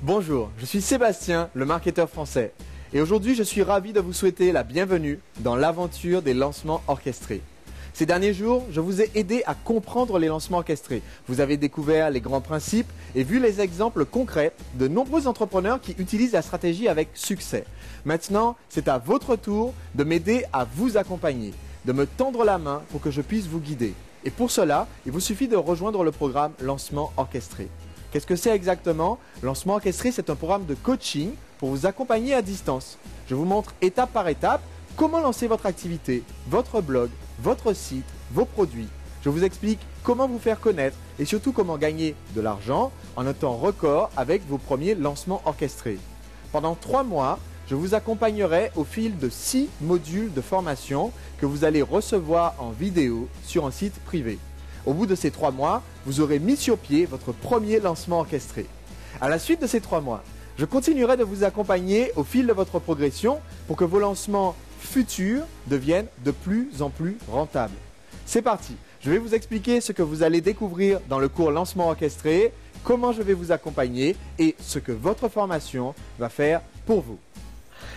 Bonjour, je suis Sébastien, le marketeur français. Et aujourd'hui, je suis ravi de vous souhaiter la bienvenue dans l'aventure des lancements orchestrés. Ces derniers jours, je vous ai aidé à comprendre les lancements orchestrés. Vous avez découvert les grands principes et vu les exemples concrets de nombreux entrepreneurs qui utilisent la stratégie avec succès. Maintenant, c'est à votre tour de m'aider à vous accompagner, de me tendre la main pour que je puisse vous guider. Et pour cela, il vous suffit de rejoindre le programme Lancement Orchestré. Qu'est-ce que c'est exactement? Lancement Orchestré, c'est un programme de coaching pour vous accompagner à distance. Je vous montre étape par étape comment lancer votre activité, votre blog, votre site, vos produits. Je vous explique comment vous faire connaître et surtout comment gagner de l'argent en un temps record avec vos premiers lancements orchestrés. Pendant 3 mois, je vous accompagnerai au fil de 6 modules de formation que vous allez recevoir en vidéo sur un site privé. Au bout de ces 3 mois, vous aurez mis sur pied votre premier lancement orchestré. À la suite de ces 3 mois, je continuerai de vous accompagner au fil de votre progression pour que vos lancements futurs deviennent de plus en plus rentables. C'est parti, je vais vous expliquer ce que vous allez découvrir dans le cours Lancement Orchestré, comment je vais vous accompagner et ce que votre formation va faire pour vous.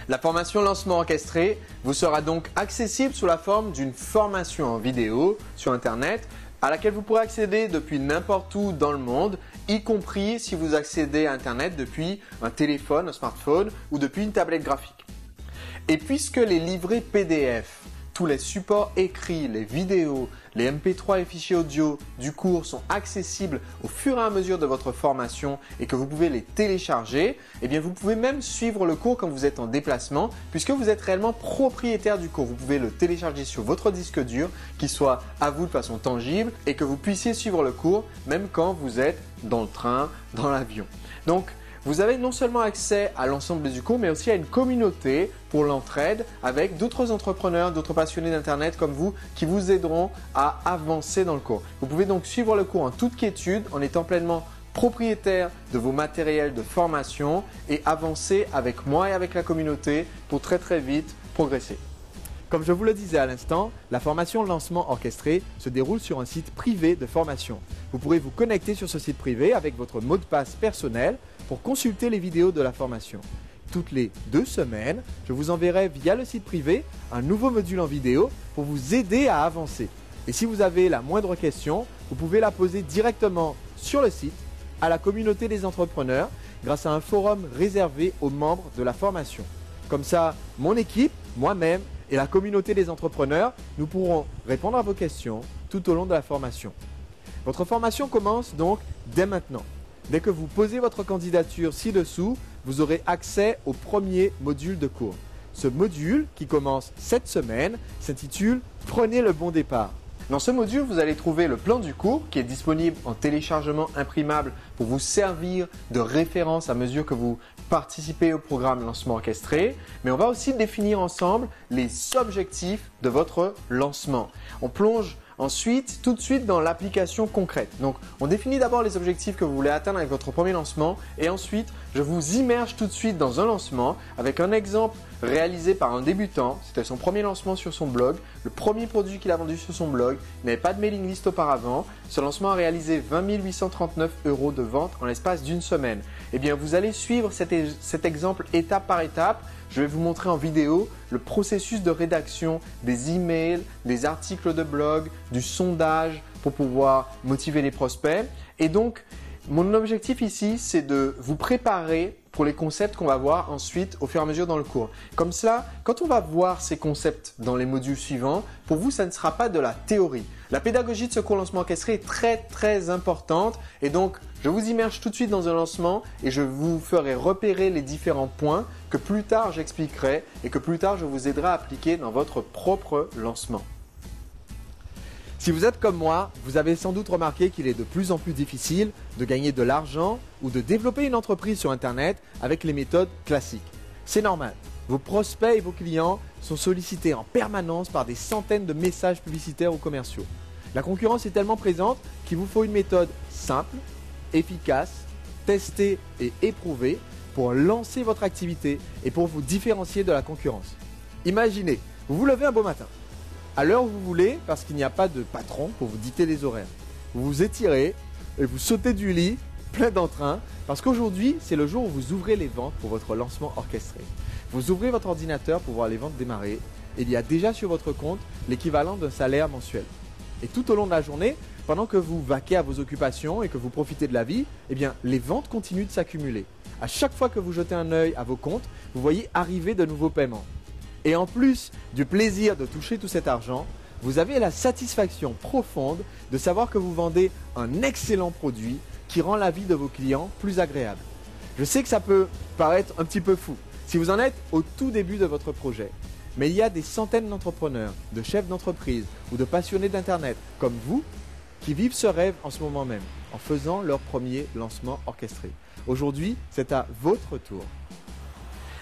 La formation Lancement Orchestré vous sera donc accessible sous la forme d'une formation en vidéo sur Internet à laquelle vous pourrez accéder depuis n'importe où dans le monde, y compris si vous accédez à Internet depuis un téléphone, un smartphone ou depuis une tablette graphique. Et puisque les livrets PDF, tous les supports écrits, les vidéos, les MP3 et fichiers audio du cours sont accessibles au fur et à mesure de votre formation et que vous pouvez les télécharger, eh bien vous pouvez même suivre le cours quand vous êtes en déplacement puisque vous êtes réellement propriétaire du cours. Vous pouvez le télécharger sur votre disque dur qui soit à vous de façon tangible et que vous puissiez suivre le cours même quand vous êtes dans le train, dans l'avion. Donc, vous avez non seulement accès à l'ensemble du cours, mais aussi à une communauté pour l'entraide avec d'autres entrepreneurs, d'autres passionnés d'Internet comme vous qui vous aideront à avancer dans le cours. Vous pouvez donc suivre le cours en toute quiétude en étant pleinement propriétaire de vos matériels de formation et avancer avec moi et avec la communauté pour très vite progresser. Comme je vous le disais à l'instant, la formation Lancement Orchestré se déroule sur un site privé de formation. Vous pourrez vous connecter sur ce site privé avec votre mot de passe personnel pour consulter les vidéos de la formation. Toutes les 2 semaines, je vous enverrai via le site privé un nouveau module en vidéo pour vous aider à avancer. Et si vous avez la moindre question, vous pouvez la poser directement sur le site à la communauté des entrepreneurs grâce à un forum réservé aux membres de la formation. Comme ça, mon équipe, moi-même et la communauté des entrepreneurs, nous pourrons répondre à vos questions tout au long de la formation. Votre formation commence donc dès maintenant. Dès que vous posez votre candidature ci-dessous, vous aurez accès au premier module de cours. Ce module, qui commence cette semaine, s'intitule « Prenez le bon départ ». Dans ce module, vous allez trouver le plan du cours qui est disponible en téléchargement imprimable pour vous servir de référence à mesure que vous participez au programme Lancement Orchestré. Mais on va aussi définir ensemble les objectifs de votre lancement. On plonge ensuite, tout de suite dans l'application concrète. Donc, on définit d'abord les objectifs que vous voulez atteindre avec votre premier lancement et ensuite, je vous immerge tout de suite dans un lancement avec un exemple réalisé par un débutant. C'était son premier lancement sur son blog, le premier produit qu'il a vendu sur son blog. Il n'avait pas de mailing list auparavant. Ce lancement a réalisé 20 839 € de vente en l'espace d'une semaine. Eh bien, vous allez suivre cet exemple étape par étape. Je vais vous montrer en vidéo le processus de rédaction des emails, des articles de blog, du sondage pour pouvoir motiver les prospects. Et donc, mon objectif ici, c'est de vous préparer pour les concepts qu'on va voir ensuite au fur et à mesure dans le cours. Comme cela, quand on va voir ces concepts dans les modules suivants, pour vous, ça ne sera pas de la théorie. La pédagogie de ce cours Lancement Orchestré est très importante et donc je vous immerge tout de suite dans un lancement et je vous ferai repérer les différents points que plus tard j'expliquerai et que plus tard je vous aiderai à appliquer dans votre propre lancement. Si vous êtes comme moi, vous avez sans doute remarqué qu'il est de plus en plus difficile de gagner de l'argent ou de développer une entreprise sur Internet avec les méthodes classiques. C'est normal. Vos prospects et vos clients sont sollicités en permanence par des centaines de messages publicitaires ou commerciaux. La concurrence est tellement présente qu'il vous faut une méthode simple, efficace, testée et éprouvée pour lancer votre activité et pour vous différencier de la concurrence. Imaginez, vous vous levez un beau matin, à l'heure où vous voulez parce qu'il n'y a pas de patron pour vous dicter des horaires. Vous vous étirez et vous sautez du lit plein d'entrain parce qu'aujourd'hui, c'est le jour où vous ouvrez les ventes pour votre lancement orchestré. Vous ouvrez votre ordinateur pour voir les ventes démarrer et il y a déjà sur votre compte l'équivalent d'un salaire mensuel. Et tout au long de la journée, pendant que vous vaquez à vos occupations et que vous profitez de la vie, eh bien, les ventes continuent de s'accumuler. À chaque fois que vous jetez un œil à vos comptes, vous voyez arriver de nouveaux paiements. Et en plus du plaisir de toucher tout cet argent, vous avez la satisfaction profonde de savoir que vous vendez un excellent produit qui rend la vie de vos clients plus agréable. Je sais que ça peut paraître un petit peu fou si vous en êtes au tout début de votre projet. Mais il y a des centaines d'entrepreneurs, de chefs d'entreprise ou de passionnés d'Internet comme vous qui vivent ce rêve en ce moment même en faisant leur premier lancement orchestré. Aujourd'hui, c'est à votre tour.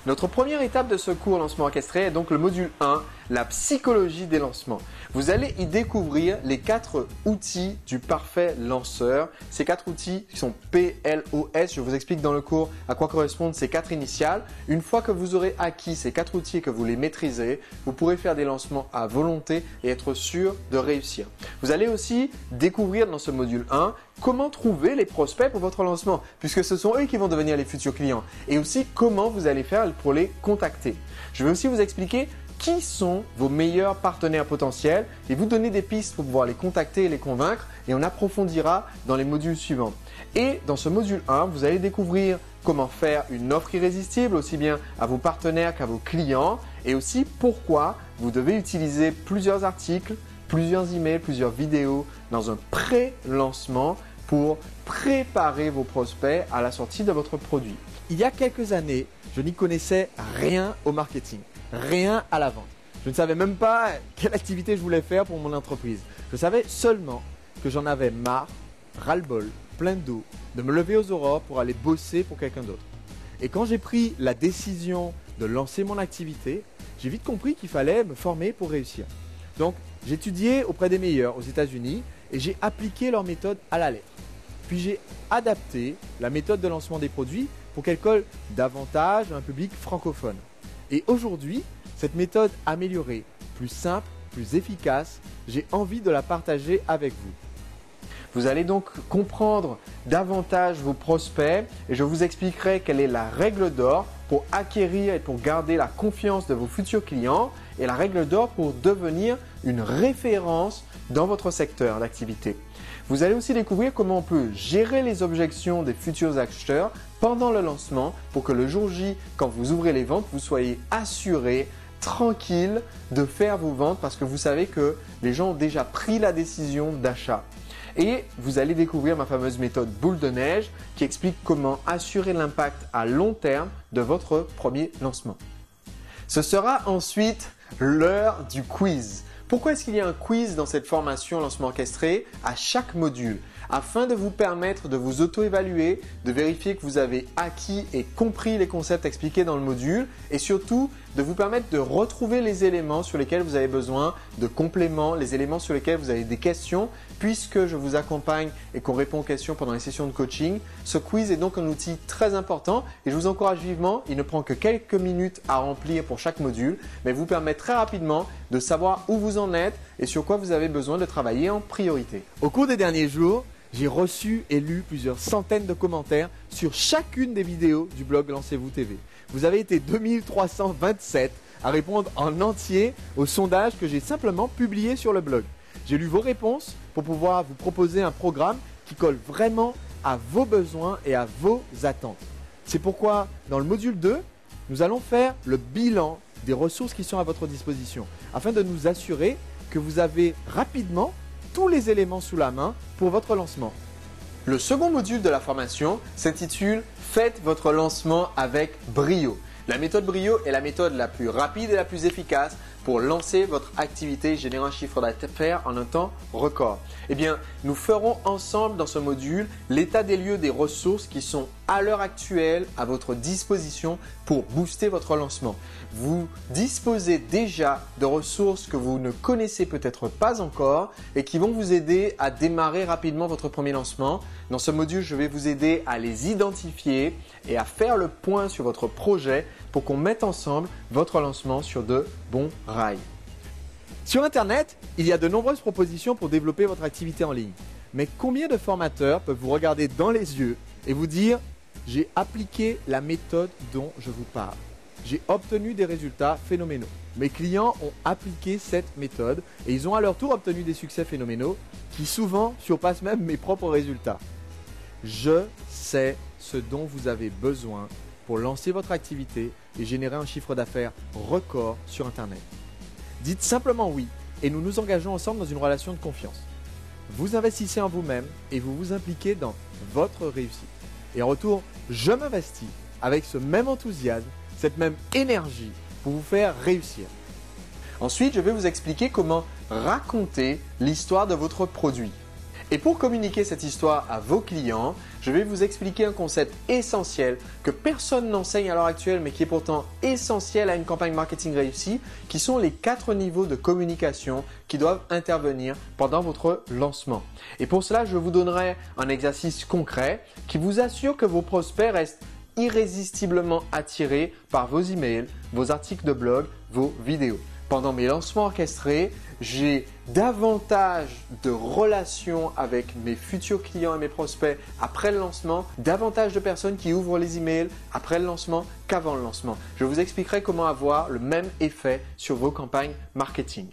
Notre première étape de ce cours lancement orchestré est donc le module 1, la psychologie des lancements. Vous allez y découvrir les 4 outils du parfait lanceur. Ces 4 outils qui sont PLOS, je vous explique dans le cours à quoi correspondent ces 4 initiales. Une fois que vous aurez acquis ces 4 outils et que vous les maîtrisez, vous pourrez faire des lancements à volonté et être sûr de réussir. Vous allez aussi découvrir dans ce module 1 comment trouver les prospects pour votre lancement, puisque ce sont eux qui vont devenir les futurs clients, et aussi comment vous allez faire pour les contacter. Je vais aussi vous expliquer qui sont vos meilleurs partenaires potentiels et vous donner des pistes pour pouvoir les contacter et les convaincre, et on approfondira dans les modules suivants. Et dans ce module 1, vous allez découvrir comment faire une offre irrésistible aussi bien à vos partenaires qu'à vos clients, et aussi pourquoi vous devez utiliser plusieurs articles, plusieurs emails, plusieurs vidéos dans un pré-lancement pour préparer vos prospects à la sortie de votre produit. Il y a quelques années, je n'y connaissais rien au marketing, rien à la vente. Je ne savais même pas quelle activité je voulais faire pour mon entreprise. Je savais seulement que j'en avais marre, ras-le-bol, plein d'eau, de me lever aux aurores pour aller bosser pour quelqu'un d'autre. Et quand j'ai pris la décision de lancer mon activité, j'ai vite compris qu'il fallait me former pour réussir. Donc, j'ai étudié auprès des meilleurs aux États-Unis et j'ai appliqué leur méthode à la lettre. Puis j'ai adapté la méthode de lancement des produits pour qu'elle colle davantage à un public francophone. Et aujourd'hui, cette méthode améliorée, plus simple, plus efficace, j'ai envie de la partager avec vous. Vous allez donc comprendre davantage vos prospects et je vous expliquerai quelle est la règle d'or pour acquérir et pour garder la confiance de vos futurs clients et la règle d'or pour devenir une référence dans votre secteur d'activité. Vous allez aussi découvrir comment on peut gérer les objections des futurs acheteurs pendant le lancement pour que le jour J, quand vous ouvrez les ventes, vous soyez assuré, tranquille de faire vos ventes parce que vous savez que les gens ont déjà pris la décision d'achat. Et vous allez découvrir ma fameuse méthode boule de neige qui explique comment assurer l'impact à long terme de votre premier lancement. Ce sera ensuite l'heure du quiz. Pourquoi est-ce qu'il y a un quiz dans cette formation lancement orchestré à chaque module? Afin de vous permettre de vous auto-évaluer, de vérifier que vous avez acquis et compris les concepts expliqués dans le module et surtout de vous permettre de retrouver les éléments sur lesquels vous avez besoin de compléments, les éléments sur lesquels vous avez des questions. Puisque je vous accompagne et qu'on répond aux questions pendant les sessions de coaching, ce quiz est donc un outil très important et je vous encourage vivement, il ne prend que quelques minutes à remplir pour chaque module, mais vous permet très rapidement de savoir où vous en êtes et sur quoi vous avez besoin de travailler en priorité. Au cours des derniers jours, j'ai reçu et lu plusieurs centaines de commentaires sur chacune des vidéos du blog Lancez-vous TV. Vous avez été 2327 à répondre en entier au sondage que j'ai simplement publié sur le blog. J'ai lu vos réponses pour pouvoir vous proposer un programme qui colle vraiment à vos besoins et à vos attentes. C'est pourquoi dans le module 2, nous allons faire le bilan des ressources qui sont à votre disposition afin de nous assurer que vous avez rapidement tous les éléments sous la main pour votre lancement. Le second module de la formation s'intitule « Faites votre lancement avec brio ». La méthode brio est la méthode la plus rapide et la plus efficace pour lancer votre activité et générer un chiffre d'affaires en un temps record. Eh bien, nous ferons ensemble dans ce module l'état des lieux des ressources qui sont à l'heure actuelle à votre disposition pour booster votre lancement. Vous disposez déjà de ressources que vous ne connaissez peut-être pas encore et qui vont vous aider à démarrer rapidement votre premier lancement. Dans ce module, je vais vous aider à les identifier et à faire le point sur votre projet pour qu'on mette ensemble votre lancement sur de bons rails. Sur Internet, il y a de nombreuses propositions pour développer votre activité en ligne. Mais combien de formateurs peuvent vous regarder dans les yeux et vous dire « J'ai appliqué la méthode dont je vous parle. J'ai obtenu des résultats phénoménaux. Mes clients ont appliqué cette méthode et ils ont à leur tour obtenu des succès phénoménaux qui souvent surpassent même mes propres résultats. Je sais ce dont vous avez besoin pour lancer votre activité et générer un chiffre d'affaires record sur Internet. Dites simplement oui et nous nous engageons ensemble dans une relation de confiance. Vous investissez en vous-même et vous vous impliquez dans votre réussite. Et en retour, je m'investis avec ce même enthousiasme, cette même énergie pour vous faire réussir. Ensuite, je vais vous expliquer comment raconter l'histoire de votre produit. Et pour communiquer cette histoire à vos clients, je vais vous expliquer un concept essentiel que personne n'enseigne à l'heure actuelle mais qui est pourtant essentiel à une campagne marketing réussie, qui sont les 4 niveaux de communication qui doivent intervenir pendant votre lancement. Et pour cela, je vous donnerai un exercice concret qui vous assure que vos prospects restent irrésistiblement attirés par vos emails, vos articles de blog, vos vidéos. Pendant mes lancements orchestrés, j'ai davantage de relations avec mes futurs clients et mes prospects après le lancement, davantage de personnes qui ouvrent les emails après le lancement qu'avant le lancement. Je vous expliquerai comment avoir le même effet sur vos campagnes marketing.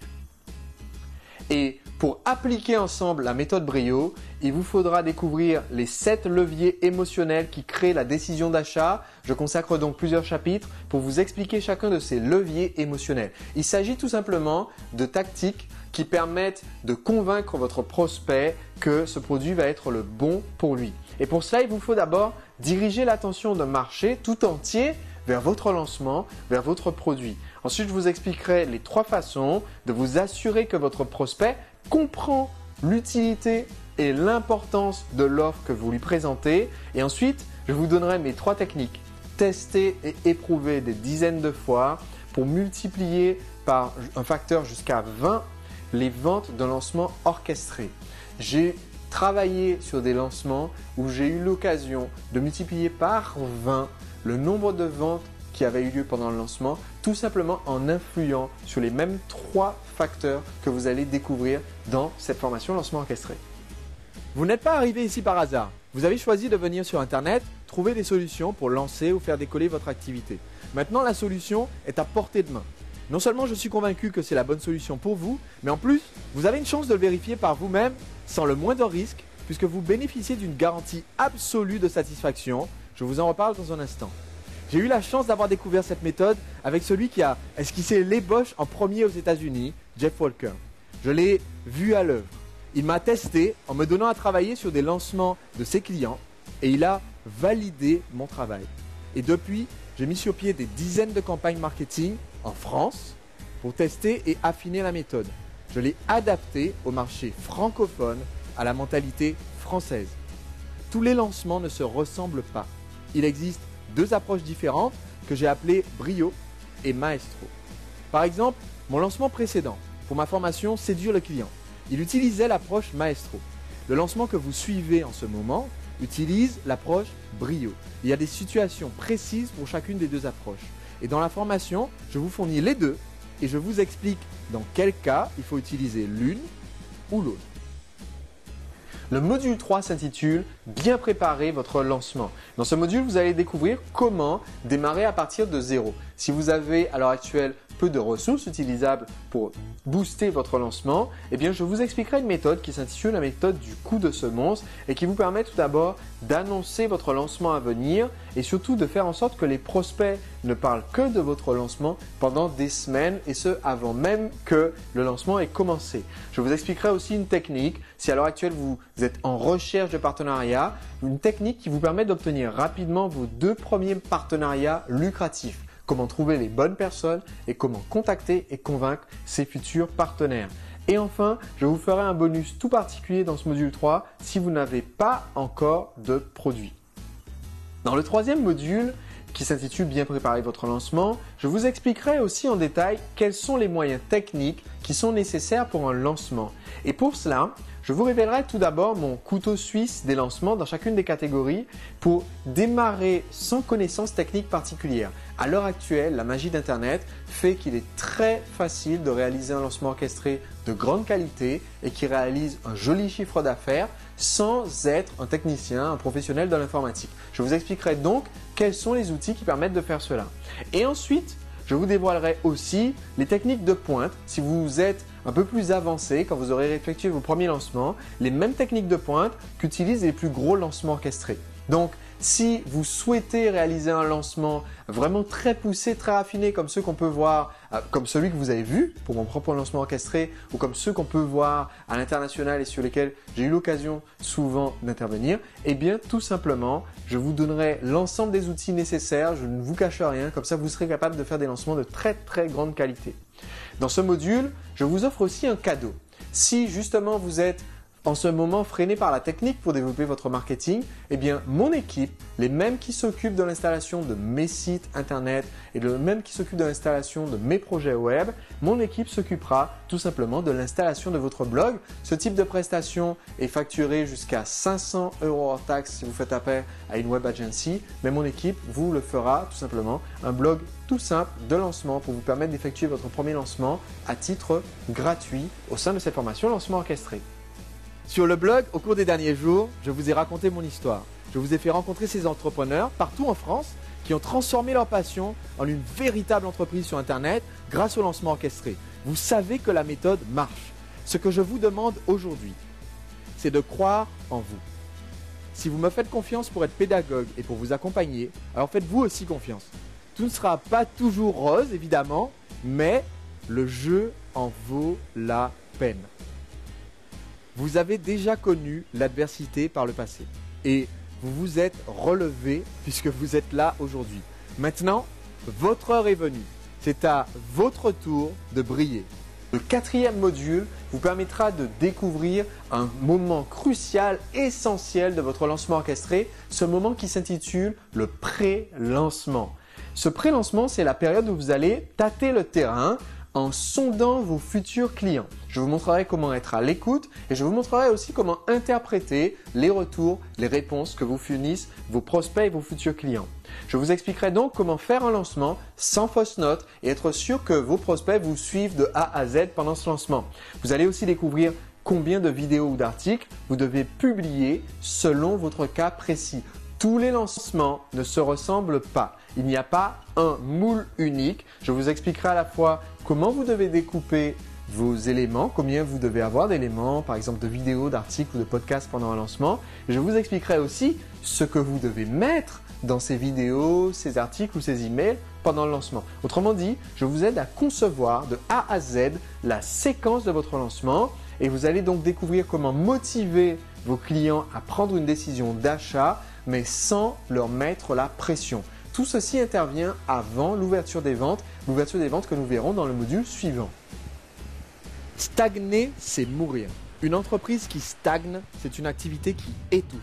Et pour appliquer ensemble la méthode Brio, il vous faudra découvrir les 7 leviers émotionnels qui créent la décision d'achat. Je consacre donc plusieurs chapitres pour vous expliquer chacun de ces leviers émotionnels. Il s'agit tout simplement de tactiques qui permettent de convaincre votre prospect que ce produit va être le bon pour lui. Et pour cela, il vous faut d'abord diriger l'attention d'un marché tout entier vers votre lancement, vers votre produit. Ensuite, je vous expliquerai les 3 façons de vous assurer que votre prospect comprend l'utilité et l'importance de l'offre que vous lui présentez. Et ensuite, je vous donnerai mes 3 techniques. Tester et éprouver des dizaines de fois pour multiplier par un facteur jusqu'à 20 les ventes d'un lancement orchestré. J'ai travaillé sur des lancements où j'ai eu l'occasion de multiplier par 20 le nombre de ventes qui avaient eu lieu pendant le lancement, tout simplement en influant sur les mêmes 3 facteurs que vous allez découvrir dans cette formation lancement orchestré. Vous n'êtes pas arrivé ici par hasard. Vous avez choisi de venir sur Internet, trouver des solutions pour lancer ou faire décoller votre activité. Maintenant, la solution est à portée de main. Non seulement je suis convaincu que c'est la bonne solution pour vous, mais en plus, vous avez une chance de le vérifier par vous-même sans le moindre risque, puisque vous bénéficiez d'une garantie absolue de satisfaction. Je vous en reparle dans un instant. J'ai eu la chance d'avoir découvert cette méthode avec celui qui a esquissé l'ébauche en premier aux États-Unis, Jeff Walker. Je l'ai vu à l'œuvre. Il m'a testé en me donnant à travailler sur des lancements de ses clients et il a validé mon travail. Et depuis, j'ai mis sur pied des dizaines de campagnes marketing en France pour tester et affiner la méthode. Je l'ai adaptée au marché francophone, à la mentalité française. Tous les lancements ne se ressemblent pas. Il existe 2 approches différentes que j'ai appelées Brio et Maestro. Par exemple, mon lancement précédent, pour ma formation Séduire le client, il utilisait l'approche Maestro. Le lancement que vous suivez en ce moment utilise l'approche Brio. Il y a des situations précises pour chacune des 2 approches. Et dans la formation, je vous fournis les 2 et je vous explique dans quel cas il faut utiliser l'une ou l'autre. Le module 3 s'intitule « Bien préparer votre lancement ». Dans ce module, vous allez découvrir comment démarrer à partir de 0. Si vous avez à l'heure actuelle peu de ressources utilisables pour booster votre lancement, eh bien, je vous expliquerai une méthode qui s'intitule la méthode du coup de semonce et qui vous permet tout d'abord d'annoncer votre lancement à venir et surtout de faire en sorte que les prospects ne parlent que de votre lancement pendant des semaines et ce avant même que le lancement ait commencé. Je vous expliquerai aussi une technique, si à l'heure actuelle vous êtes en recherche de partenariat, une technique qui vous permet d'obtenir rapidement vos 2 premiers partenariats lucratifs. Comment trouver les bonnes personnes et comment contacter et convaincre ses futurs partenaires. Et enfin, je vous ferai un bonus tout particulier dans ce module 3 si vous n'avez pas encore de produit. Dans le 3e module, qui s'intitule « Bien préparer votre lancement », je vous expliquerai aussi en détail quels sont les moyens techniques qui sont nécessaires pour un lancement. Et pour cela, je vous révélerai tout d'abord mon couteau suisse des lancements dans chacune des catégories pour démarrer sans connaissance technique particulière. À l'heure actuelle, la magie d'Internet fait qu'il est très facile de réaliser un lancement orchestré de grande qualité et qui réalise un joli chiffre d'affaires sans être un technicien, un professionnel de l'informatique. Je vous expliquerai donc quels sont les outils qui permettent de faire cela. Et ensuite, je vous dévoilerai aussi les techniques de pointe. Si vous êtes un peu plus avancé, quand vous aurez effectué vos premiers lancements, les mêmes techniques de pointe qu'utilisent les plus gros lancements orchestrés. Donc, si vous souhaitez réaliser un lancement vraiment très poussé, très raffiné, comme ceux qu'on peut voir, comme celui que vous avez vu pour mon propre lancement orchestré, ou comme ceux qu'on peut voir à l'international et sur lesquels j'ai eu l'occasion souvent d'intervenir, eh bien tout simplement, je vous donnerai l'ensemble des outils nécessaires, je ne vous cache rien, comme ça vous serez capable de faire des lancements de très très grande qualité. Dans ce module, je vous offre aussi un cadeau. Si justement vous êtes en ce moment freiné par la technique pour développer votre marketing, eh bien mon équipe, les mêmes qui s'occupent de l'installation de mes sites internet et les mêmes qui s'occupent de l'installation de mes projets web, mon équipe s'occupera tout simplement de l'installation de votre blog. Ce type de prestation est facturé jusqu'à 500 € hors taxe si vous faites appel à une web agency, mais mon équipe vous le fera tout simplement un blog tout simple de lancement pour vous permettre d'effectuer votre premier lancement à titre gratuit au sein de cette formation lancement orchestré. Sur le blog, au cours des derniers jours, je vous ai raconté mon histoire. Je vous ai fait rencontrer ces entrepreneurs partout en France qui ont transformé leur passion en une véritable entreprise sur Internet grâce au lancement orchestré. Vous savez que la méthode marche. Ce que je vous demande aujourd'hui, c'est de croire en vous. Si vous me faites confiance pour être pédagogue et pour vous accompagner, alors faites-vous aussi confiance. Tout ne sera pas toujours rose, évidemment, mais le jeu en vaut la peine. Vous avez déjà connu l'adversité par le passé et vous vous êtes relevé puisque vous êtes là aujourd'hui. Maintenant, votre heure est venue. C'est à votre tour de briller. Le 4e module vous permettra de découvrir un moment crucial, essentiel de votre lancement orchestré, ce moment qui s'intitule le pré-lancement. Ce pré-lancement, c'est la période où vous allez tâter le terrain en sondant vos futurs clients. Je vous montrerai comment être à l'écoute et je vous montrerai aussi comment interpréter les retours, les réponses que vous fournissent vos prospects et vos futurs clients. Je vous expliquerai donc comment faire un lancement sans fausse note et être sûr que vos prospects vous suivent de A à Z pendant ce lancement. Vous allez aussi découvrir combien de vidéos ou d'articles vous devez publier selon votre cas précis. Tous les lancements ne se ressemblent pas. Il n'y a pas un moule unique. Je vous expliquerai à la fois comment vous devez découper vos éléments, combien vous devez avoir d'éléments, par exemple de vidéos, d'articles ou de podcasts pendant un lancement. Je vous expliquerai aussi ce que vous devez mettre dans ces vidéos, ces articles ou ces emails pendant le lancement. Autrement dit, je vous aide à concevoir de A à Z la séquence de votre lancement et vous allez donc découvrir comment motiver vos clients à prendre une décision d'achat mais sans leur mettre la pression. Tout ceci intervient avant l'ouverture des ventes que nous verrons dans le module suivant. Stagner, c'est mourir. Une entreprise qui stagne, c'est une activité qui étouffe,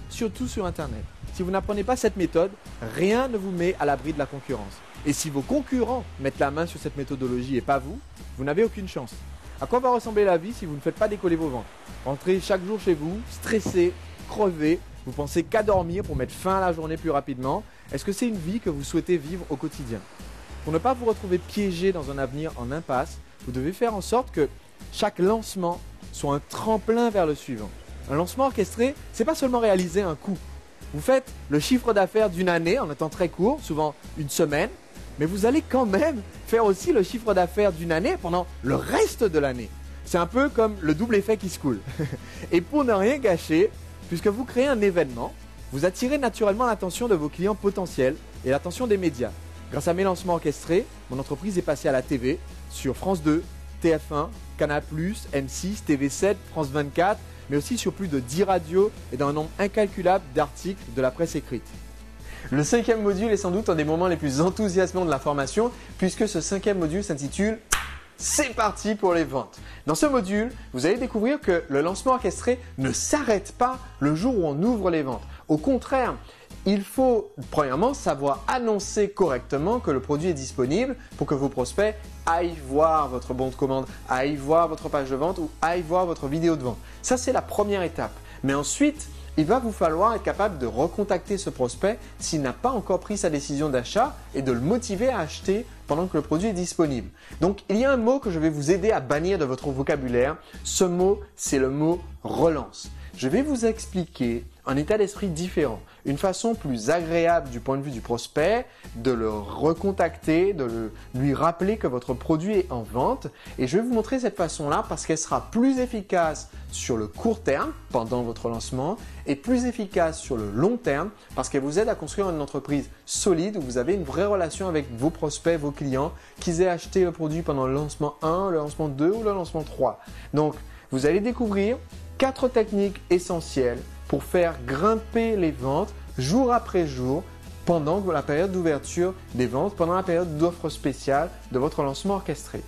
surtout sur Internet. Si vous n'apprenez pas cette méthode, rien ne vous met à l'abri de la concurrence. Et si vos concurrents mettent la main sur cette méthodologie et pas vous, vous n'avez aucune chance. À quoi va ressembler la vie si vous ne faites pas décoller vos ventes? Rentrez chaque jour chez vous, stressé, crevé, vous pensez qu'à dormir pour mettre fin à la journée plus rapidement. Est-ce que c'est une vie que vous souhaitez vivre au quotidien? Pour ne pas vous retrouver piégé dans un avenir en impasse, vous devez faire en sorte que chaque lancement soit un tremplin vers le suivant. Un lancement orchestré, c'est pas seulement réaliser un coup. Vous faites le chiffre d'affaires d'une année en un temps très court, souvent une semaine, mais vous allez quand même faire aussi le chiffre d'affaires d'une année pendant le reste de l'année. C'est un peu comme le double effet qui se coule. Et pour ne rien gâcher, puisque vous créez un événement, vous attirez naturellement l'attention de vos clients potentiels et l'attention des médias. Grâce à mes lancements orchestrés, mon entreprise est passée à la TV, sur France 2, TF1, Canal+, M6, TV7, France 24, mais aussi sur plus de 10 radios et dans un nombre incalculable d'articles de la presse écrite. Le 5e module est sans doute un des moments les plus enthousiasmants de la formation, puisque ce 5e module s'intitule « C'est parti pour les ventes ». Dans ce module, vous allez découvrir que le lancement orchestré ne s'arrête pas le jour où on ouvre les ventes. Au contraire, il faut premièrement savoir annoncer correctement que le produit est disponible pour que vos prospects aillent voir votre bon de commande, aillent voir votre page de vente ou aillent voir votre vidéo de vente. Ça, c'est la première étape. Mais ensuite, il va vous falloir être capable de recontacter ce prospect s'il n'a pas encore pris sa décision d'achat et de le motiver à acheter pendant que le produit est disponible. Donc, il y a un mot que je vais vous aider à bannir de votre vocabulaire. Ce mot, c'est le mot relance. je vais vous expliquer un état d'esprit différent, une façon plus agréable du point de vue du prospect de le recontacter, de lui rappeler que votre produit est en vente. Et je vais vous montrer cette façon-là parce qu'elle sera plus efficace sur le court terme pendant votre lancement et plus efficace sur le long terme parce qu'elle vous aide à construire une entreprise solide où vous avez une vraie relation avec vos prospects, vos clients, qu'ils aient acheté le produit pendant le lancement 1, le lancement 2 ou le lancement 3. Donc, vous allez découvrir 4 techniques essentielles pour faire grimper les ventes jour après jour pendant la période d'ouverture des ventes, pendant la période d'offre spéciale de votre lancement orchestré.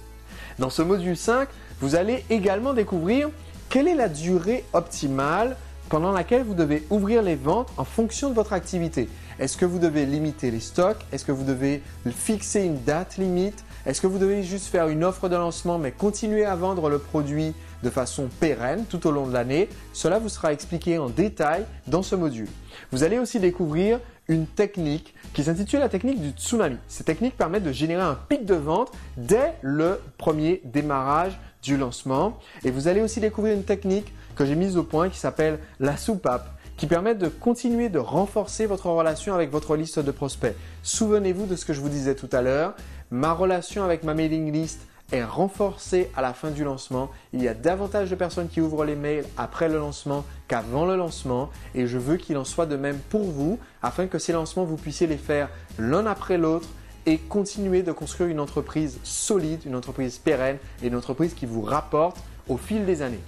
Dans ce module 5, vous allez également découvrir quelle est la durée optimale pendant laquelle vous devez ouvrir les ventes en fonction de votre activité. Est-ce que vous devez limiter les stocks? Est-ce que vous devez fixer une date limite? Est-ce que vous devez juste faire une offre de lancement mais continuer à vendre le produit de façon pérenne tout au long de l'année? Cela vous sera expliqué en détail dans ce module. Vous allez aussi découvrir une technique qui s'intitule la technique du tsunami. Cette technique permet de générer un pic de vente dès le premier démarrage du lancement. Et vous allez aussi découvrir une technique que j'ai mise au point qui s'appelle la soupape, qui permet de continuer de renforcer votre relation avec votre liste de prospects. Souvenez-vous de ce que je vous disais tout à l'heure, ma relation avec ma mailing list est renforcée à la fin du lancement. Il y a davantage de personnes qui ouvrent les mails après le lancement qu'avant le lancement et je veux qu'il en soit de même pour vous afin que ces lancements, vous puissiez les faire l'un après l'autre et continuer de construire une entreprise solide, une entreprise pérenne et une entreprise qui vous rapporte au fil des années.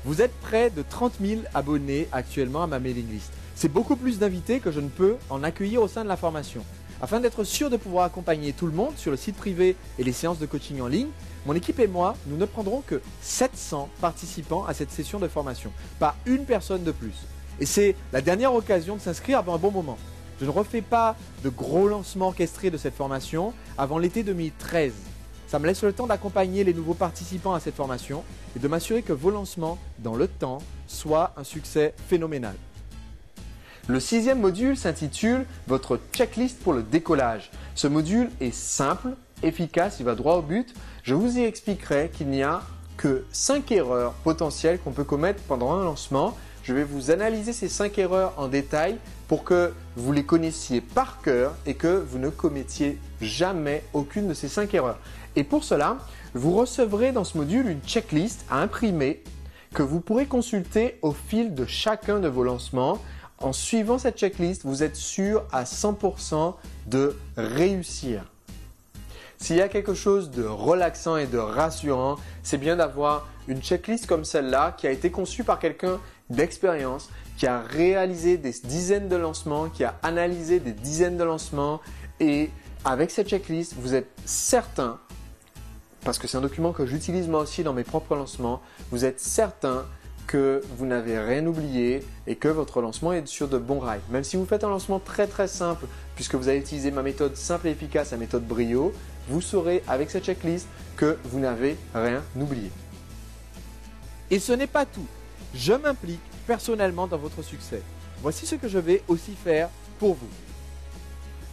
Vous êtes près de 30 000 abonnés actuellement à ma mailing list. C'est beaucoup plus d'invités que je ne peux en accueillir au sein de la formation. Afin d'être sûr de pouvoir accompagner tout le monde sur le site privé et les séances de coaching en ligne, mon équipe et moi, nous ne prendrons que 700 participants à cette session de formation, pas une personne de plus. Et c'est la dernière occasion de s'inscrire avant un bon moment. Je ne refais pas de gros lancements orchestrés de cette formation avant l'été 2013. Ça me laisse le temps d'accompagner les nouveaux participants à cette formation et de m'assurer que vos lancements, dans le temps, soient un succès phénoménal. Le 6e module s'intitule « Votre checklist pour le décollage ». Ce module est simple, efficace, il va droit au but. Je vous y expliquerai qu'il n'y a que 5 erreurs potentielles qu'on peut commettre pendant un lancement. Je vais vous analyser ces 5 erreurs en détail pour que vous les connaissiez par cœur et que vous ne commettiez jamais aucune de ces 5 erreurs. Et pour cela, vous recevrez dans ce module une checklist à imprimer que vous pourrez consulter au fil de chacun de vos lancements. En suivant cette checklist, vous êtes sûr à 100% de réussir. S'il y a quelque chose de relaxant et de rassurant, c'est bien d'avoir une checklist comme celle-là qui a été conçue par quelqu'un d'expérience, qui a réalisé des dizaines de lancements, qui a analysé des dizaines de lancements et avec cette checklist, vous êtes certain, parce que c'est un document que j'utilise moi aussi dans mes propres lancements, vous êtes certain que vous n'avez rien oublié et que votre lancement est sur de bons rails. Même si vous faites un lancement très très simple, puisque vous avez utilisé ma méthode simple et efficace, la méthode Brio, vous saurez avec cette checklist que vous n'avez rien oublié. Et ce n'est pas tout. Je m'implique personnellement dans votre succès. Voici ce que je vais aussi faire pour vous.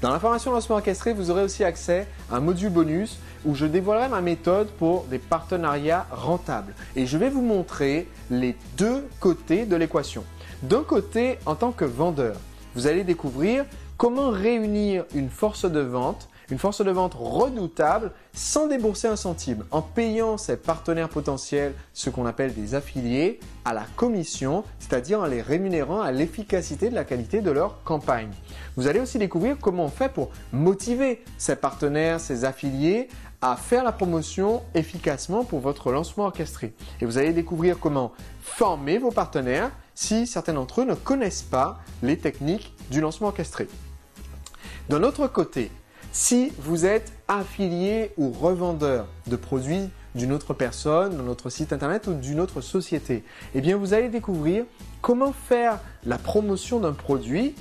Dans la formation lancement orchestré, vous aurez aussi accès à un module bonus où je dévoilerai ma méthode pour des partenariats rentables. Et je vais vous montrer les deux côtés de l'équation. D'un côté, en tant que vendeur, vous allez découvrir comment réunir une force de vente redoutable sans débourser un centime, en payant ses partenaires potentiels, ce qu'on appelle des affiliés, à la commission, c'est-à-dire en les rémunérant à l'efficacité de la qualité de leur campagne. Vous allez aussi découvrir comment on fait pour motiver ses partenaires, ses affiliés à faire la promotion efficacement pour votre lancement orchestré. Et vous allez découvrir comment former vos partenaires si certains d'entre eux ne connaissent pas les techniques du lancement orchestré. D'un autre côté, si vous êtes affilié ou revendeur de produits d'une autre personne, d'un autre site internet ou d'une autre société, eh bien vous allez découvrir comment faire la promotion d'un produit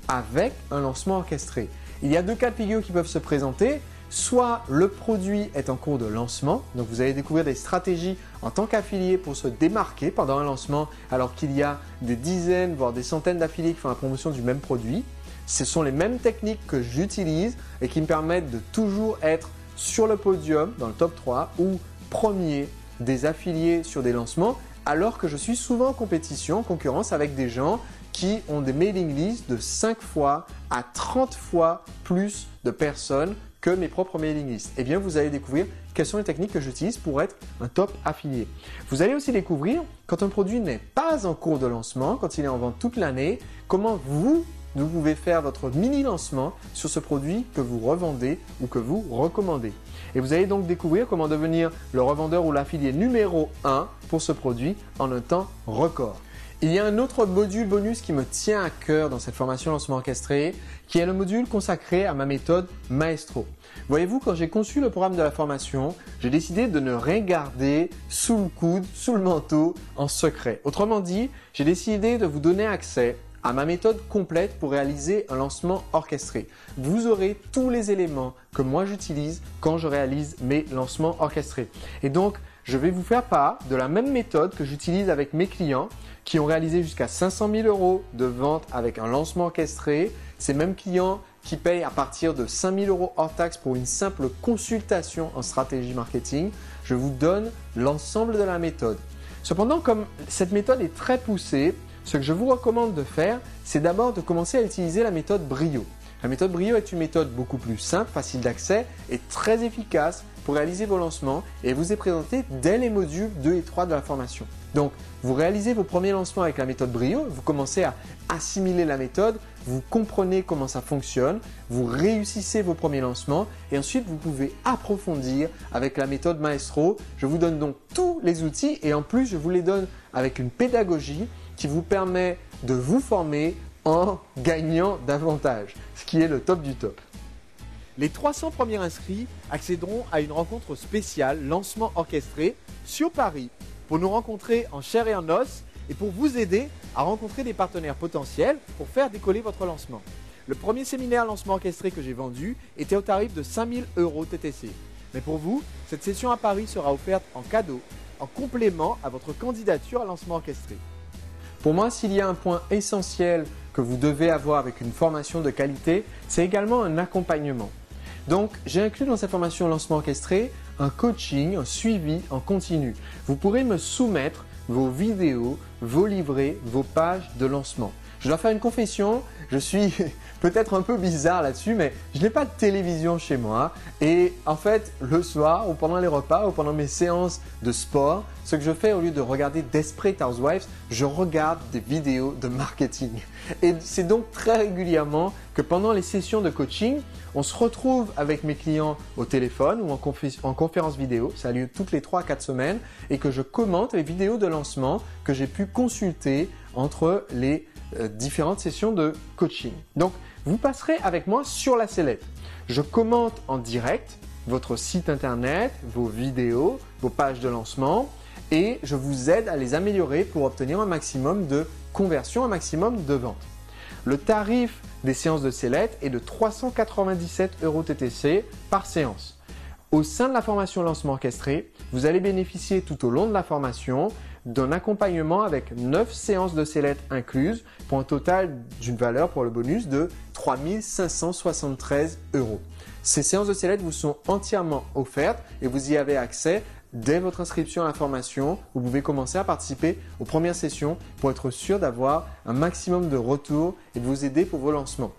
avec un lancement orchestré. Il y a deux cas de figure qui peuvent se présenter. Soit le produit est en cours de lancement, donc vous allez découvrir des stratégies en tant qu'affilié pour se démarquer pendant un lancement alors qu'il y a des dizaines voire des centaines d'affiliés qui font la promotion du même produit. Ce sont les mêmes techniques que j'utilise et qui me permettent de toujours être sur le podium dans le top 3 ou premier des affiliés sur des lancements alors que je suis souvent en compétition, en concurrence avec des gens qui ont des mailing lists de 5 fois à 30 fois plus de personnes que mes propres mailing lists. Eh bien, vous allez découvrir quelles sont les techniques que j'utilise pour être un top affilié. Vous allez aussi découvrir, quand un produit n'est pas en cours de lancement, quand il est en vente toute l'année, comment vous pouvez faire votre mini lancement sur ce produit que vous revendez ou que vous recommandez. Et vous allez donc découvrir comment devenir le revendeur ou l'affilié numéro 1 pour ce produit en un temps record. Il y a un autre module bonus qui me tient à cœur dans cette formation lancement orchestré, qui est le module consacré à ma méthode Maestro. Voyez-vous, quand j'ai conçu le programme de la formation, j'ai décidé de ne rien garder sous le coude, sous le manteau, en secret. Autrement dit, j'ai décidé de vous donner accès à ma méthode complète pour réaliser un lancement orchestré. Vous aurez tous les éléments que moi j'utilise quand je réalise mes lancements orchestrés. Et donc, je vais vous faire part de la même méthode que j'utilise avec mes clients qui ont réalisé jusqu'à 500 000 € de vente avec un lancement orchestré. Ces mêmes clients qui payent à partir de 5 000 € hors taxe pour une simple consultation en stratégie marketing. Je vous donne l'ensemble de la méthode. Cependant, comme cette méthode est très poussée, ce que je vous recommande de faire, c'est d'abord de commencer à utiliser la méthode Brio. La méthode Brio est une méthode beaucoup plus simple, facile d'accès et très efficace pour réaliser vos lancements et vous est présentée dès les modules 2 et 3 de la formation. Donc, vous réalisez vos premiers lancements avec la méthode Brio, vous commencez à assimiler la méthode, vous comprenez comment ça fonctionne, vous réussissez vos premiers lancements et ensuite vous pouvez approfondir avec la méthode Maestro. Je vous donne donc tous les outils et en plus je vous les donne avec une pédagogie qui vous permet de vous former en gagnant davantage, ce qui est le top du top. Les 300 premiers inscrits accéderont à une rencontre spéciale lancement orchestré sur Paris pour nous rencontrer en chair et en os et pour vous aider à rencontrer des partenaires potentiels pour faire décoller votre lancement. Le premier séminaire lancement orchestré que j'ai vendu était au tarif de 5 000 € TTC. Mais pour vous, cette session à Paris sera offerte en cadeau, en complément à votre candidature à lancement orchestré. Pour moi, s'il y a un point essentiel que vous devez avoir avec une formation de qualité, c'est également un accompagnement. Donc, j'ai inclus dans cette formation lancement orchestré un coaching, un suivi en continu. Vous pourrez me soumettre vos vidéos, vos livrets, vos pages de lancement. Je dois faire une confession, je suis peut-être un peu bizarre là-dessus, mais je n'ai pas de télévision chez moi et en fait, le soir ou pendant les repas ou pendant mes séances de sport, ce que je fais au lieu de regarder Desperate Housewives, je regarde des vidéos de marketing. Et c'est donc très régulièrement que pendant les sessions de coaching, on se retrouve avec mes clients au téléphone ou en conférence vidéo, ça a lieu toutes les 3 à 4 semaines, et que je commente les vidéos de lancement que j'ai pu consulter entre les différentes sessions de coaching. Donc, vous passerez avec moi sur la sellette. Je commente en direct votre site internet, vos vidéos, vos pages de lancement et je vous aide à les améliorer pour obtenir un maximum de conversion, un maximum de ventes. Le tarif des séances de sellette est de 397 € TTC par séance. Au sein de la formation lancement orchestré, vous allez bénéficier tout au long de la formation d'un accompagnement avec 9 séances de sellette incluses pour un total d'une valeur pour le bonus de 3 573 €. Ces séances de sellette vous sont entièrement offertes et vous y avez accès dès votre inscription à la formation. Vous pouvez commencer à participer aux premières sessions pour être sûr d'avoir un maximum de retours et de vous aider pour vos lancements.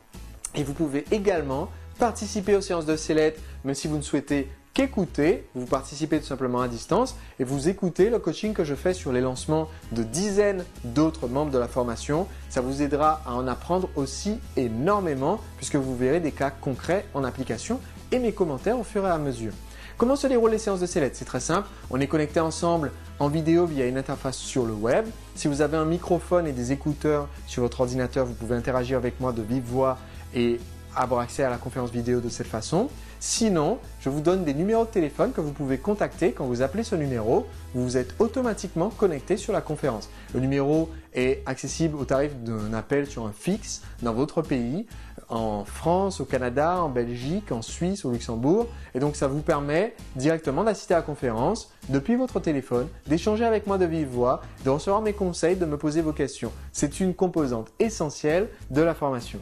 Et vous pouvez également participer aux séances de sellette même si vous ne souhaitez qu'écouter, vous participez tout simplement à distance et vous écoutez le coaching que je fais sur les lancements de dizaines d'autres membres de la formation. Ça vous aidera à en apprendre aussi énormément puisque vous verrez des cas concrets en application et mes commentaires au fur et à mesure. Comment se déroulent les séances de sellette? C'est très simple, on est connecté ensemble en vidéo via une interface sur le web. Si vous avez un microphone et des écouteurs sur votre ordinateur, vous pouvez interagir avec moi de vive voix et avoir accès à la conférence vidéo de cette façon. Sinon, je vous donne des numéros de téléphone que vous pouvez contacter. Quand vous appelez ce numéro, vous êtes automatiquement connecté sur la conférence. Le numéro est accessible au tarif d'un appel sur un fixe dans votre pays, en France, au Canada, en Belgique, en Suisse, au Luxembourg. Et donc, ça vous permet directement d'assister à la conférence depuis votre téléphone, d'échanger avec moi de vive voix, de recevoir mes conseils, de me poser vos questions. C'est une composante essentielle de la formation.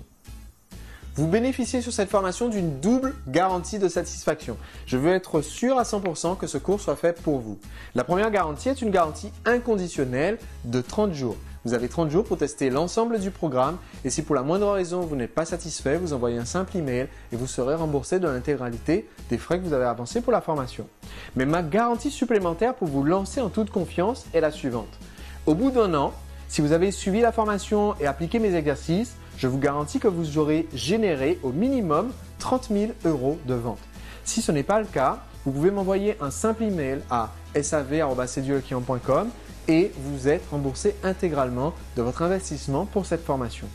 Vous bénéficiez sur cette formation d'une double garantie de satisfaction. Je veux être sûr à 100% que ce cours soit fait pour vous. La première garantie est une garantie inconditionnelle de 30 jours. Vous avez 30 jours pour tester l'ensemble du programme et si pour la moindre raison vous n'êtes pas satisfait, vous envoyez un simple email et vous serez remboursé de l'intégralité des frais que vous avez avancés pour la formation. Mais ma garantie supplémentaire pour vous lancer en toute confiance est la suivante. Au bout d'un an, si vous avez suivi la formation et appliqué mes exercices, je vous garantis que vous aurez généré au minimum 30 000 € de vente. Si ce n'est pas le cas, vous pouvez m'envoyer un simple email à sav@sedulleclient.com et vous êtes remboursé intégralement de votre investissement pour cette formation.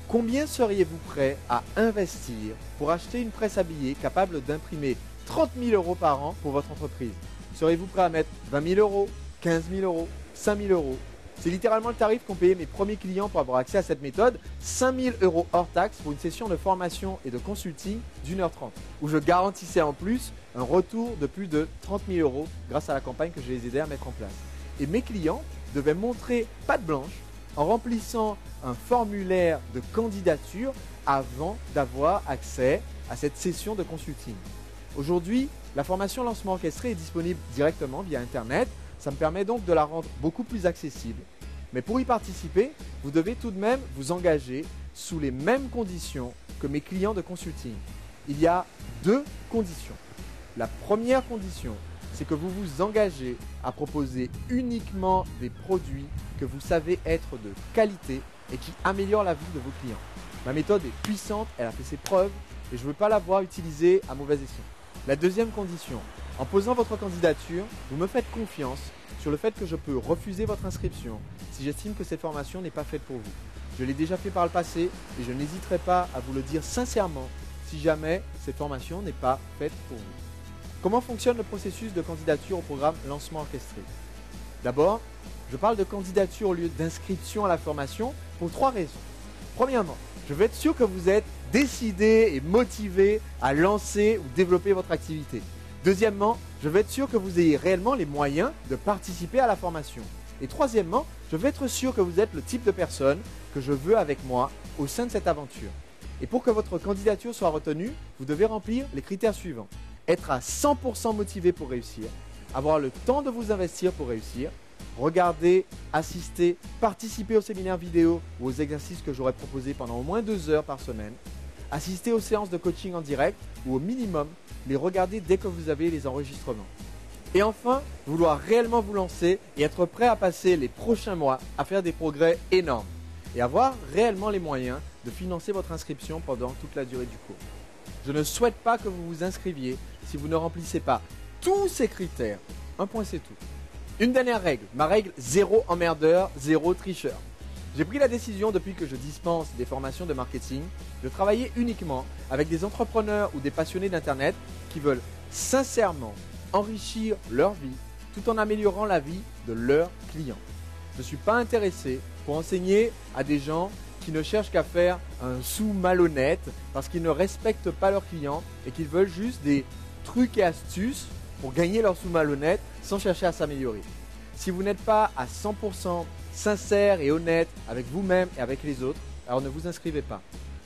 Combien seriez-vous prêt à investir pour acheter une presse à billets capable d'imprimer 30 000 € par an pour votre entreprise? Seriez-vous prêt à mettre 20 000 €, 15 000 €, 5 000 €? C'est littéralement le tarif qu'ont payé mes premiers clients pour avoir accès à cette méthode, 5 000 € hors taxe pour une session de formation et de consulting d'1h30, où je garantissais en plus un retour de plus de 30 000 € grâce à la campagne que je les aidais à mettre en place. Et mes clients devaient montrer patte blanche en remplissant un formulaire de candidature avant d'avoir accès à cette session de consulting. Aujourd'hui, la formation lancement orchestré est disponible directement via Internet. Ça me permet donc de la rendre beaucoup plus accessible. Mais pour y participer, vous devez tout de même vous engager sous les mêmes conditions que mes clients de consulting. Il y a deux conditions. La première condition, c'est que vous vous engagez à proposer uniquement des produits que vous savez être de qualité et qui améliorent la vie de vos clients. Ma méthode est puissante, elle a fait ses preuves et je ne veux pas la voir utilisée à mauvais escient. La deuxième condition, en posant votre candidature, vous me faites confiance sur le fait que je peux refuser votre inscription si j'estime que cette formation n'est pas faite pour vous. Je l'ai déjà fait par le passé et je n'hésiterai pas à vous le dire sincèrement si jamais cette formation n'est pas faite pour vous. Comment fonctionne le processus de candidature au programme Lancement Orchestré? D'abord, je parle de candidature au lieu d'inscription à la formation pour trois raisons. Premièrement, je veux être sûr que vous êtes décidé et motivé à lancer ou développer votre activité. Deuxièmement, je veux être sûr que vous ayez réellement les moyens de participer à la formation. Et troisièmement, je veux être sûr que vous êtes le type de personne que je veux avec moi au sein de cette aventure. Et pour que votre candidature soit retenue, vous devez remplir les critères suivants. Être à 100% motivé pour réussir, avoir le temps de vous investir pour réussir, regarder, assister, participer aux séminaires vidéo ou aux exercices que j'aurai proposés pendant au moins 2 heures par semaine, assister aux séances de coaching en direct ou au minimum les regarder dès que vous avez les enregistrements. Et enfin, vouloir réellement vous lancer et être prêt à passer les prochains mois à faire des progrès énormes et avoir réellement les moyens de financer votre inscription pendant toute la durée du cours. Je ne souhaite pas que vous vous inscriviez si vous ne remplissez pas tous ces critères. Un point, c'est tout. Une dernière règle, ma règle 0 emmerdeur, 0 tricheur. J'ai pris la décision depuis que je dispense des formations de marketing de travailler uniquement avec des entrepreneurs ou des passionnés d'Internet qui veulent sincèrement enrichir leur vie tout en améliorant la vie de leurs clients. Je ne suis pas intéressé pour enseigner à des gens qui ne cherchent qu'à faire un sou malhonnête parce qu'ils ne respectent pas leurs clients et qu'ils veulent juste des trucs et astuces pour gagner leur sou malhonnête sans chercher à s'améliorer. Si vous n'êtes pas à 100% sincère et honnête avec vous-même et avec les autres, alors ne vous inscrivez pas.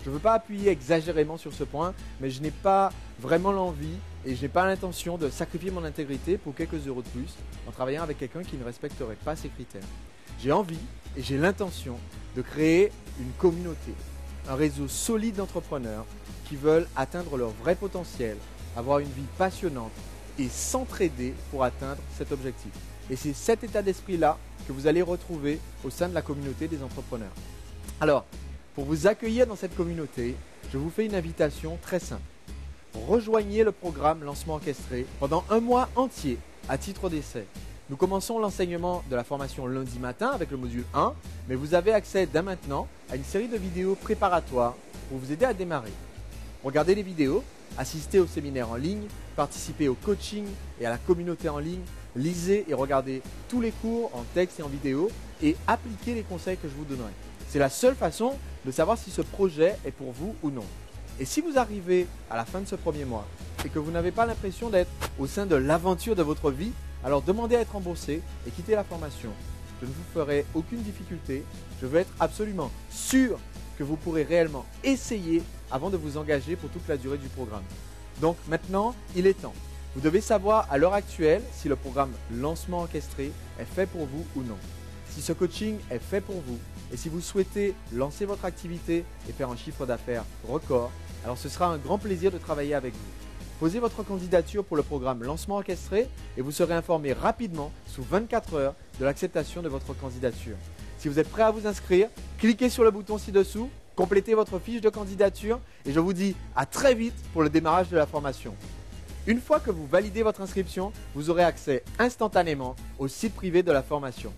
Je ne veux pas appuyer exagérément sur ce point, mais je n'ai pas vraiment l'envie et je n'ai pas l'intention de sacrifier mon intégrité pour quelques euros de plus en travaillant avec quelqu'un qui ne respecterait pas ces critères. J'ai envie et j'ai l'intention de créer une communauté, un réseau solide d'entrepreneurs qui veulent atteindre leur vrai potentiel, avoir une vie passionnante et s'entraider pour atteindre cet objectif. Et c'est cet état d'esprit-là que vous allez retrouver au sein de la communauté des entrepreneurs. Alors, pour vous accueillir dans cette communauté, je vous fais une invitation très simple. Rejoignez le programme Lancement Orchestré pendant 1 mois entier à titre d'essai. Nous commençons l'enseignement de la formation lundi matin avec le module 1, mais vous avez accès dès maintenant à une série de vidéos préparatoires pour vous aider à démarrer. Regardez les vidéos, assistez au séminaire en ligne, participez au coaching et à la communauté en ligne, lisez et regardez tous les cours en texte et en vidéo et appliquez les conseils que je vous donnerai. C'est la seule façon de savoir si ce projet est pour vous ou non. Et si vous arrivez à la fin de ce premier mois et que vous n'avez pas l'impression d'être au sein de l'aventure de votre vie, alors demandez à être remboursé et quittez la formation. Je ne vous ferai aucune difficulté. Je veux être absolument sûr que vous pourrez réellement essayer avant de vous engager pour toute la durée du programme. Donc maintenant, il est temps. Vous devez savoir à l'heure actuelle si le programme Lancement Orchestré est fait pour vous ou non. Si ce coaching est fait pour vous et si vous souhaitez lancer votre activité et faire un chiffre d'affaires record, alors ce sera un grand plaisir de travailler avec vous. Posez votre candidature pour le programme Lancement Orchestré et vous serez informé rapidement, sous 24 heures, de l'acceptation de votre candidature. Si vous êtes prêt à vous inscrire, cliquez sur le bouton ci-dessous, complétez votre fiche de candidature et je vous dis à très vite pour le démarrage de la formation. Une fois que vous validez votre inscription, vous aurez accès instantanément au site privé de la formation.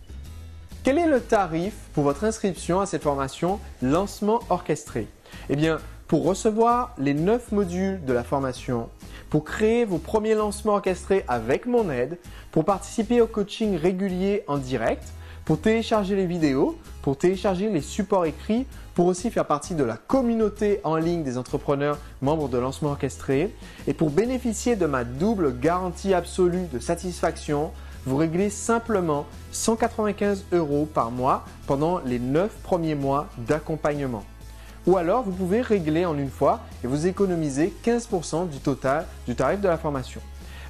Quel est le tarif pour votre inscription à cette formation Lancement Orchestré? Eh bien, pour recevoir les 9 modules de la formation, pour créer vos premiers lancements orchestrés avec mon aide, pour participer au coaching régulier en direct, pour télécharger les vidéos, pour télécharger les supports écrits, pour aussi faire partie de la communauté en ligne des entrepreneurs membres de Lancement Orchestré et pour bénéficier de ma double garantie absolue de satisfaction, vous réglez simplement 195 € par mois pendant les 9 premiers mois d'accompagnement. Ou alors, vous pouvez régler en une fois et vous économisez 15% du total du tarif de la formation.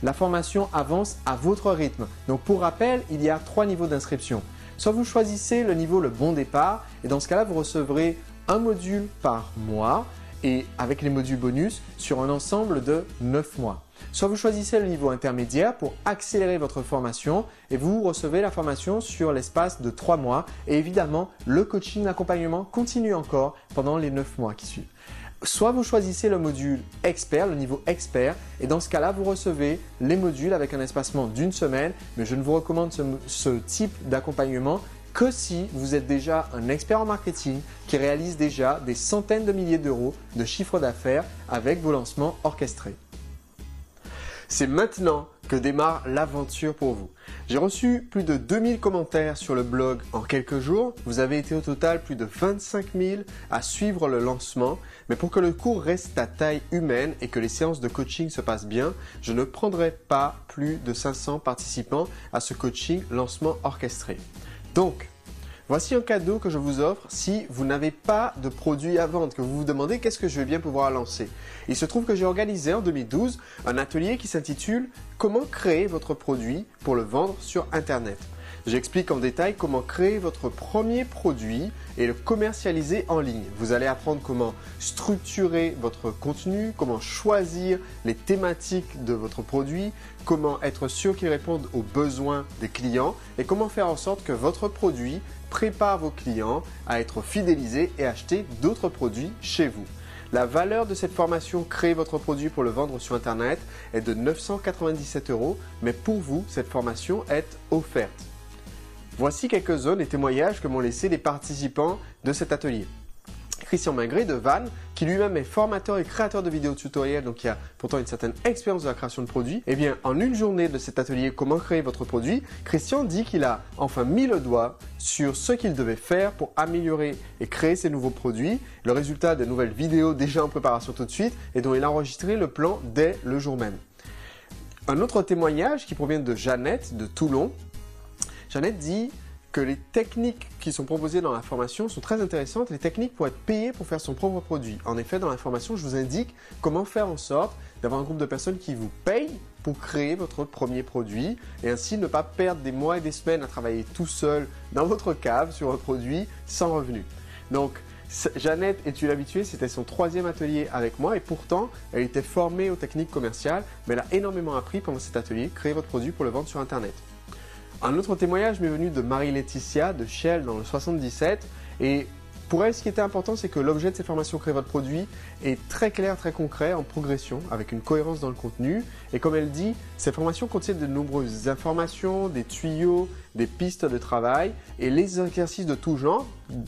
La formation avance à votre rythme. Donc pour rappel, il y a 3 niveaux d'inscription. Soit vous choisissez le niveau le bon départ et dans ce cas-là, vous recevrez un module par mois et avec les modules bonus sur un ensemble de 9 mois. Soit vous choisissez le niveau intermédiaire pour accélérer votre formation et vous recevez la formation sur l'espace de 3 mois et évidemment, le coaching d'accompagnement continue encore pendant les 9 mois qui suivent. Soit vous choisissez le module expert, le niveau expert et dans ce cas-là, vous recevez les modules avec un espacement d'une semaine mais je ne vous recommande ce type d'accompagnement que si vous êtes déjà un expert en marketing qui réalise déjà des centaines de milliers d'euros de chiffre d'affaires avec vos lancements orchestrés. C'est maintenant que démarre l'aventure pour vous. J'ai reçu plus de 2000 commentaires sur le blog en quelques jours. Vous avez été au total plus de 25 000 à suivre le lancement. Mais pour que le cours reste à taille humaine et que les séances de coaching se passent bien, je ne prendrai pas plus de 500 participants à ce coaching lancement orchestré. Donc, voici un cadeau que je vous offre si vous n'avez pas de produit à vendre, que vous vous demandez qu'est-ce que je vais bien pouvoir lancer. Il se trouve que j'ai organisé en 2012 un atelier qui s'intitule « Comment créer votre produit pour le vendre sur Internet ». J'explique en détail comment créer votre premier produit et le commercialiser en ligne. Vous allez apprendre comment structurer votre contenu, comment choisir les thématiques de votre produit, comment être sûr qu'il réponde aux besoins des clients et comment faire en sorte que votre produit prépare vos clients à être fidélisés et acheter d'autres produits chez vous. La valeur de cette formation Créer votre produit pour le vendre sur Internet est de 997 €, mais pour vous, cette formation est offerte. Voici quelques-uns des témoignages que m'ont laissé les participants de cet atelier. Christian Mingré de Vannes, qui lui-même est formateur et créateur de vidéos tutoriels, donc qui a pourtant une certaine expérience de la création de produits, eh bien, en une journée de cet atelier Comment créer votre produit, Christian dit qu'il a enfin mis le doigt sur ce qu'il devait faire pour améliorer et créer ses nouveaux produits, le résultat des nouvelles vidéos déjà en préparation tout de suite et dont il a enregistré le plan dès le jour même. Un autre témoignage qui provient de Jeannette de Toulon. Jeannette dit que les techniques qui sont proposées dans la formation sont très intéressantes, les techniques pour être payé pour faire son propre produit. En effet, dans la formation, je vous indique comment faire en sorte d'avoir un groupe de personnes qui vous payent pour créer votre premier produit et ainsi ne pas perdre des mois et des semaines à travailler tout seul dans votre cave sur un produit sans revenu. Donc, Jeannette est une habituée, c'était son 3e atelier avec moi et pourtant, elle était formée aux techniques commerciales, mais elle a énormément appris pendant cet atelier, créer votre produit pour le vendre sur Internet. Un autre témoignage m'est venu de Marie-Laetitia de Chelles dans le 77 et pour elle, ce qui était important, c'est que l'objet de ces formations Créer votre produit est très clair, très concret, en progression, avec une cohérence dans le contenu. Et comme elle dit, ces formations contiennent de nombreuses informations, des tuyaux, des pistes de travail et les exercices de tout genre,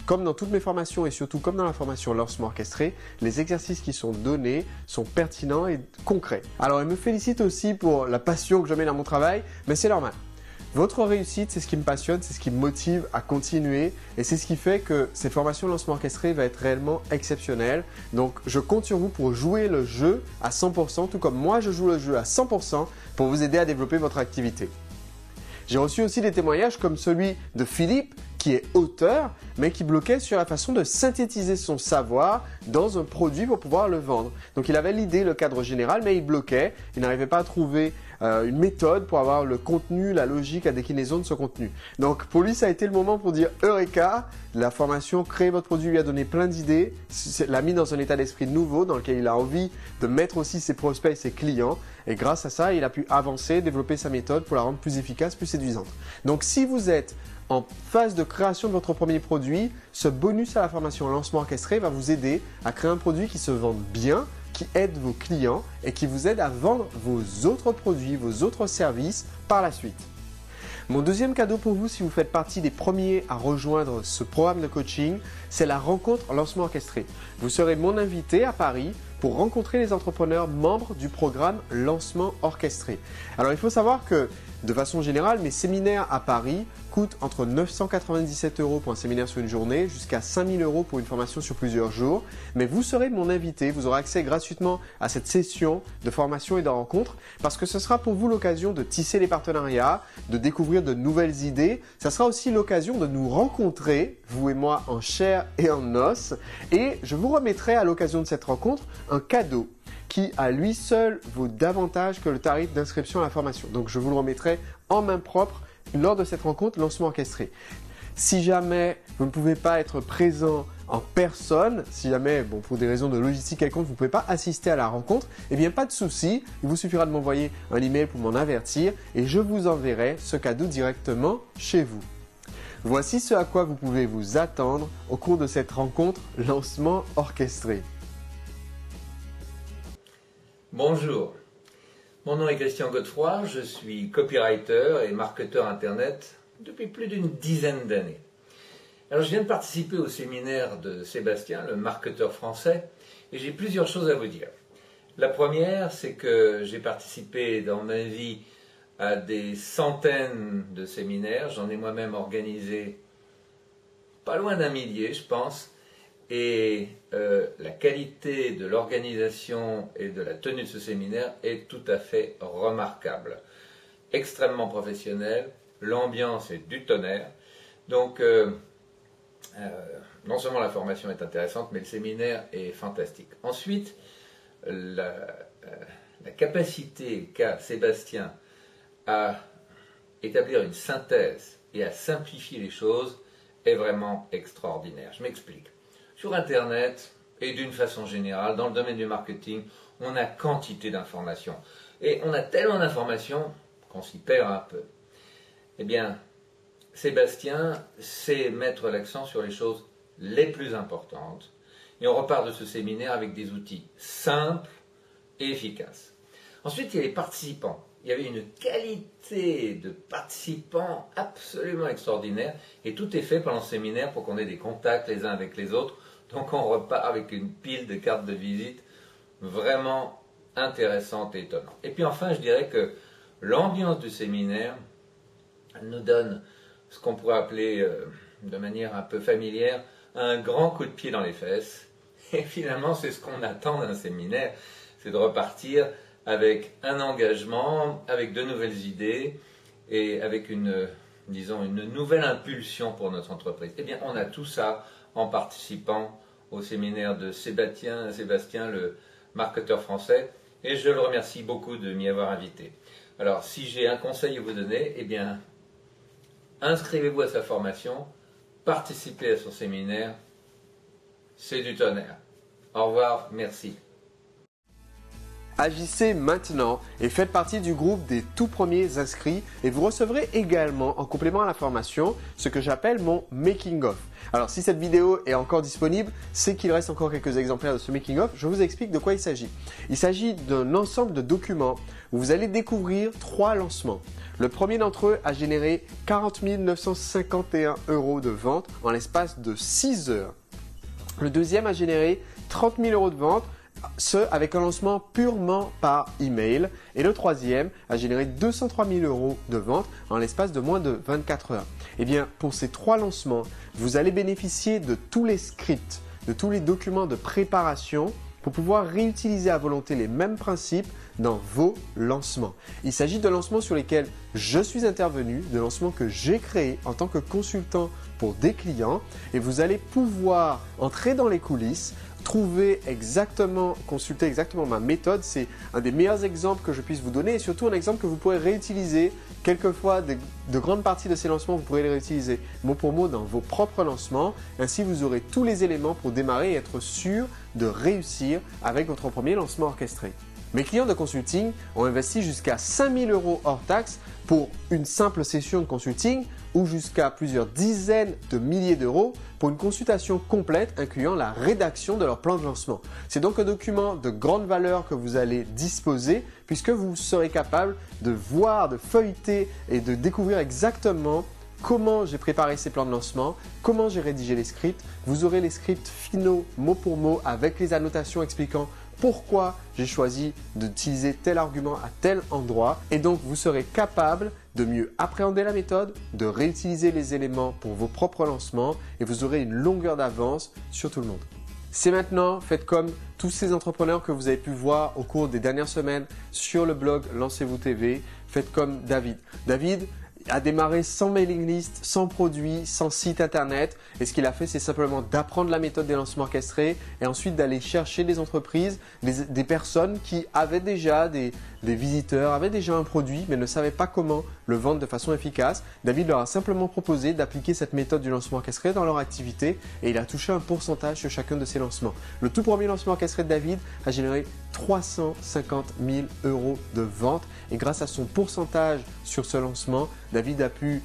comme dans toutes mes formations et surtout comme dans la formation Lancement Orchestré, les exercices qui sont donnés sont pertinents et concrets. Alors, elle me félicite aussi pour la passion que je mets dans mon travail, mais c'est normal. Votre réussite, c'est ce qui me passionne, c'est ce qui me motive à continuer et c'est ce qui fait que ces formations Lancement Orchestré va être réellement exceptionnelles. Donc, je compte sur vous pour jouer le jeu à 100%, tout comme moi, je joue le jeu à 100% pour vous aider à développer votre activité. J'ai reçu aussi des témoignages comme celui de Philippe qui est auteur, mais qui bloquait sur la façon de synthétiser son savoir dans un produit pour pouvoir le vendre. Donc il avait l'idée, le cadre général, mais il bloquait, il n'arrivait pas à trouver une méthode pour avoir le contenu, la logique, la déclinaison de ce contenu. Donc pour lui, ça a été le moment pour dire Eureka, la formation Créer votre produit lui a donné plein d'idées, l'a mis dans un état d'esprit nouveau dans lequel il a envie de mettre aussi ses prospects et ses clients. Et grâce à ça, il a pu avancer, développer sa méthode pour la rendre plus efficace, plus séduisante. Donc si vous êtes en phase de création de votre premier produit, ce bonus à la formation Lancement Orchestré va vous aider à créer un produit qui se vende bien, qui aide vos clients et qui vous aide à vendre vos autres produits, vos autres services par la suite. Mon deuxième cadeau pour vous, si vous faites partie des premiers à rejoindre ce programme de coaching, c'est la rencontre Lancement Orchestré. Vous serez mon invité à Paris pour rencontrer les entrepreneurs membres du programme Lancement Orchestré. Alors il faut savoir que de façon générale, mes séminaires à Paris coûtent entre 997 € pour un séminaire sur une journée jusqu'à 5000 € pour une formation sur plusieurs jours. Mais vous serez mon invité, vous aurez accès gratuitement à cette session de formation et de rencontre parce que ce sera pour vous l'occasion de tisser les partenariats, de découvrir de nouvelles idées. Ça sera aussi l'occasion de nous rencontrer, vous et moi, en chair et en os. Et je vous remettrai à l'occasion de cette rencontre un cadeau qui à lui seul vaut davantage que le tarif d'inscription à la formation. Donc je vous le remettrai en main propre lors de cette rencontre Lancement Orchestré. Si jamais vous ne pouvez pas être présent en personne, si jamais, pour des raisons de logistique quelconque, vous ne pouvez pas assister à la rencontre, eh bien pas de souci, il vous suffira de m'envoyer un email pour m'en avertir et je vous enverrai ce cadeau directement chez vous. Voici ce à quoi vous pouvez vous attendre au cours de cette rencontre Lancement Orchestré. Bonjour, mon nom est Christian Godefroy, je suis copywriter et marketeur internet depuis plus d'une dizaine d'années. Alors je viens de participer au séminaire de Sébastien, le marketeur français, et j'ai plusieurs choses à vous dire. La première, c'est que j'ai participé dans ma vie à des centaines de séminaires, j'en ai moi-même organisé pas loin d'un millier, je pense. Et la qualité de l'organisation et de la tenue de ce séminaire est tout à fait remarquable. Extrêmement professionnel, l'ambiance est du tonnerre. Donc, non seulement la formation est intéressante, mais le séminaire est fantastique. Ensuite, la capacité qu'a Sébastien à établir une synthèse et à simplifier les choses est vraiment extraordinaire. Je m'explique. Sur Internet et d'une façon générale, dans le domaine du marketing, on a quantité d'informations. Et on a tellement d'informations qu'on s'y perd un peu. Eh bien, Sébastien sait mettre l'accent sur les choses les plus importantes. Et on repart de ce séminaire avec des outils simples et efficaces. Ensuite, il y a les participants. Il y avait une qualité de participants absolument extraordinaire. Et tout est fait pendant ce séminaire pour qu'on ait des contacts les uns avec les autres. Donc on repart avec une pile de cartes de visite vraiment intéressante et étonnante. Et puis enfin, je dirais que l'ambiance du séminaire nous donne ce qu'on pourrait appeler de manière un peu familière un grand coup de pied dans les fesses. Et finalement, c'est ce qu'on attend d'un séminaire, c'est de repartir avec un engagement, avec de nouvelles idées et avec disons, une nouvelle impulsion pour notre entreprise. Eh bien, on a tout ça en participant au séminaire de Sébastien, le marketeur français, et je le remercie beaucoup de m'y avoir invité. Alors, si j'ai un conseil à vous donner, eh bien, inscrivez-vous à sa formation, participez à son séminaire, c'est du tonnerre. Au revoir, merci. Agissez maintenant et faites partie du groupe des tout premiers inscrits et vous recevrez également en complément à la formation ce que j'appelle mon making of. Alors si cette vidéo est encore disponible, c'est qu'il reste encore quelques exemplaires de ce making of. Je vous explique de quoi il s'agit. Il s'agit d'un ensemble de documents où vous allez découvrir 3 lancements. Le premier d'entre eux a généré 40 951 € de vente en l'espace de 6 heures. Le deuxième a généré 30 000 € de vente, ce avec un lancement purement par email. Et le troisième a généré 203 000 € de vente en l'espace de moins de 24 heures. Eh bien, pour ces 3 lancements, vous allez bénéficier de tous les scripts, de tous les documents de préparation pour pouvoir réutiliser à volonté les mêmes principes dans vos lancements. Il s'agit de lancements sur lesquels je suis intervenu, de lancements que j'ai créés en tant que consultant pour pour des clients et vous allez pouvoir entrer dans les coulisses, consulter exactement ma méthode. C'est un des meilleurs exemples que je puisse vous donner et surtout un exemple que vous pourrez réutiliser. Quelquefois, de grandes parties de ces lancements, vous pourrez les réutiliser mot pour mot dans vos propres lancements. Ainsi, vous aurez tous les éléments pour démarrer et être sûr de réussir avec votre premier lancement orchestré. Mes clients de consulting ont investi jusqu'à 5 000 € hors taxe pour une simple session de consulting ou jusqu'à plusieurs dizaines de milliers d'euros pour une consultation complète incluant la rédaction de leur plan de lancement. C'est donc un document de grande valeur que vous allez disposer puisque vous serez capable de voir, de feuilleter et de découvrir exactement comment j'ai préparé ces plans de lancement, comment j'ai rédigé les scripts. Vous aurez les scripts finaux mot pour mot avec les annotations expliquant pourquoi j'ai choisi d'utiliser tel argument à tel endroit et donc vous serez capable de mieux appréhender la méthode, de réutiliser les éléments pour vos propres lancements et vous aurez une longueur d'avance sur tout le monde. C'est maintenant, faites comme tous ces entrepreneurs que vous avez pu voir au cours des dernières semaines sur le blog Lancez-vous TV, faites comme David. David a démarré sans mailing list, sans produit, sans site internet. Et ce qu'il a fait, c'est simplement d'apprendre la méthode des lancements orchestrés et ensuite d'aller chercher des entreprises, des personnes qui avaient déjà des visiteurs, avaient déjà un produit mais ne savaient pas comment le vendre de façon efficace. David leur a simplement proposé d'appliquer cette méthode du lancement orchestré dans leur activité et il a touché un pourcentage sur chacun de ses lancements. Le tout premier lancement orchestré de David a généré 350 000 € de vente et grâce à son pourcentage sur ce lancement, David a pu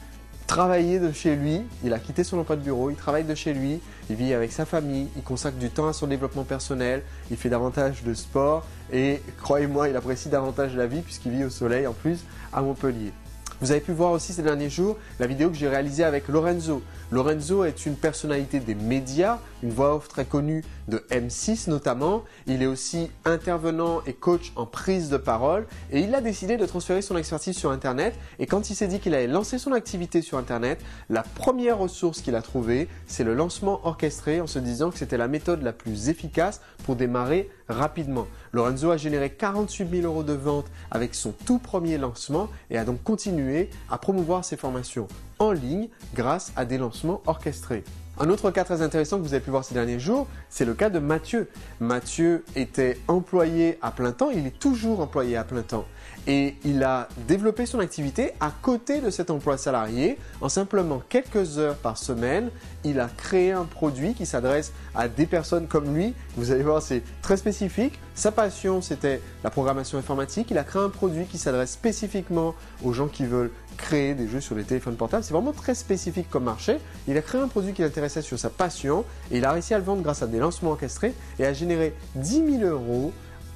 travailler de chez lui, il a quitté son emploi de bureau, il travaille de chez lui, il vit avec sa famille, il consacre du temps à son développement personnel, il fait davantage de sport et croyez-moi, il apprécie davantage la vie puisqu'il vit au soleil en plus à Montpellier. Vous avez pu voir aussi ces derniers jours la vidéo que j'ai réalisée avec Lorenzo. Lorenzo est une personnalité des médias, une voix off très connue de M6 notamment. Il est aussi intervenant et coach en prise de parole et il a décidé de transférer son expertise sur Internet. Et quand il s'est dit qu'il allait lancer son activité sur Internet, la première ressource qu'il a trouvée, c'est le lancement orchestré en se disant que c'était la méthode la plus efficace pour démarrer rapidement. Lorenzo a généré 48 000 € de ventes avec son tout premier lancement et a donc continué à promouvoir ses formations en ligne grâce à des lancements orchestrés. Un autre cas très intéressant que vous avez pu voir ces derniers jours, c'est le cas de Mathieu. Mathieu était employé à plein temps, il est toujours employé à plein temps. Et il a développé son activité à côté de cet emploi salarié. En simplement quelques heures par semaine, il a créé un produit qui s'adresse à des personnes comme lui. Vous allez voir, c'est très spécifique. Sa passion, c'était la programmation informatique. Il a créé un produit qui s'adresse spécifiquement aux gens qui veulent créer des jeux sur les téléphones portables. C'est vraiment très spécifique comme marché. Il a créé un produit qui l'intéressait sur sa passion et il a réussi à le vendre grâce à des lancements orchestrés et à générer 10 000 €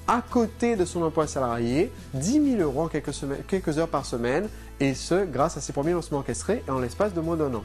à côté de son emploi salarié, 10 000 € en quelques heures par semaine et ce grâce à ses premiers lancements orchestrés et en l'espace de moins d'1 an.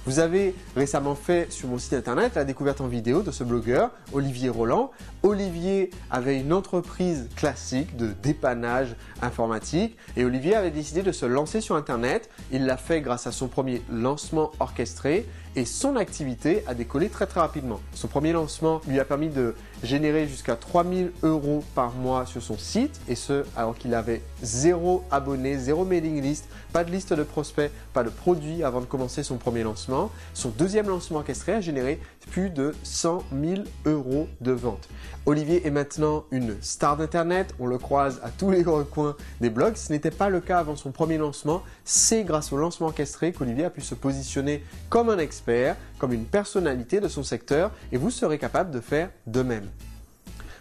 Vous avez récemment fait sur mon site internet la découverte en vidéo de ce blogueur, Olivier Roland. Olivier avait une entreprise classique de dépannage informatique et Olivier avait décidé de se lancer sur internet. Il l'a fait grâce à son premier lancement orchestré et son activité a décollé très rapidement. Son premier lancement lui a permis de générer jusqu'à 3 000 € par mois sur son site et ce alors qu'il avait 0 abonnés, 0 mailing list, pas de liste de prospects, pas de produits avant de commencer son premier lancement. Son deuxième lancement orchestré a généré plus de 100 000 € de vente. Olivier est maintenant une star d'internet, on le croise à tous les recoins des blogs. Ce n'était pas le cas avant son premier lancement. C'est grâce au lancement orchestré qu'Olivier a pu se positionner comme un expert, comme une personnalité de son secteur et vous serez capable de faire de même.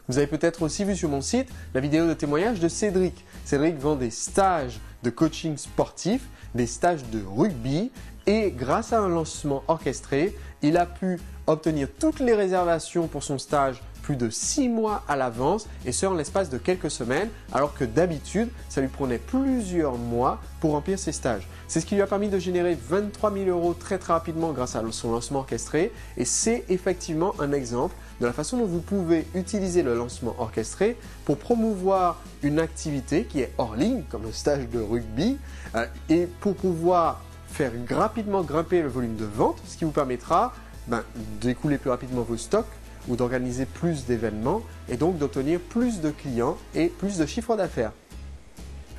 Vous avez peut-être aussi vu sur mon site la vidéo de témoignage de Cédric. Cédric vend des stages de coaching sportif, des stages de rugby et grâce à un lancement orchestré, il a pu obtenir toutes les réservations pour son stage plus de 6 mois à l'avance et ce en l'espace de quelques semaines alors que d'habitude ça lui prenait plusieurs mois pour remplir ses stages. C'est ce qui lui a permis de générer 23 000 € très rapidement grâce à son lancement orchestré et c'est effectivement un exemple de la façon dont vous pouvez utiliser le lancement orchestré pour promouvoir une activité qui est hors ligne comme le stage de rugby et pour pouvoir faire rapidement grimper le volume de vente, ce qui vous permettra d'écouler plus rapidement vos stocks ou d'organiser plus d'événements et donc d'obtenir plus de clients et plus de chiffre d'affaires.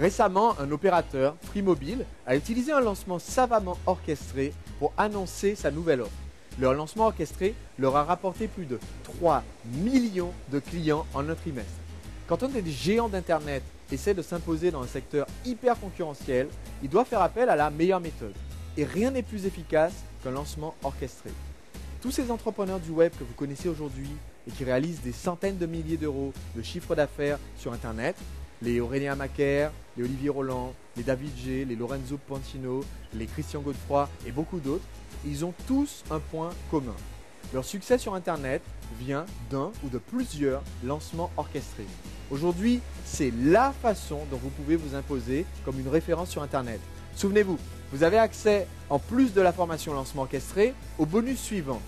Récemment, un opérateur, Free Mobile, a utilisé un lancement savamment orchestré pour annoncer sa nouvelle offre. Leur lancement orchestré leur a rapporté plus de 3 millions de clients en un trimestre. Quand un des géants d'Internet essaie de s'imposer dans un secteur hyper concurrentiel, il doit faire appel à la meilleure méthode. Et rien n'est plus efficace qu'un lancement orchestré. Tous ces entrepreneurs du web que vous connaissez aujourd'hui et qui réalisent des centaines de milliers d'euros de chiffre d'affaires sur Internet, les Aurélien Macaire, les Olivier Roland, les David G, les Lorenzo Poncino, les Christian Godefroy et beaucoup d'autres, ils ont tous un point commun. Leur succès sur Internet vient d'un ou de plusieurs lancements orchestrés. Aujourd'hui, c'est la façon dont vous pouvez vous imposer comme une référence sur Internet. Souvenez-vous, vous avez accès, en plus de la formation lancement orchestré, au bonus suivant.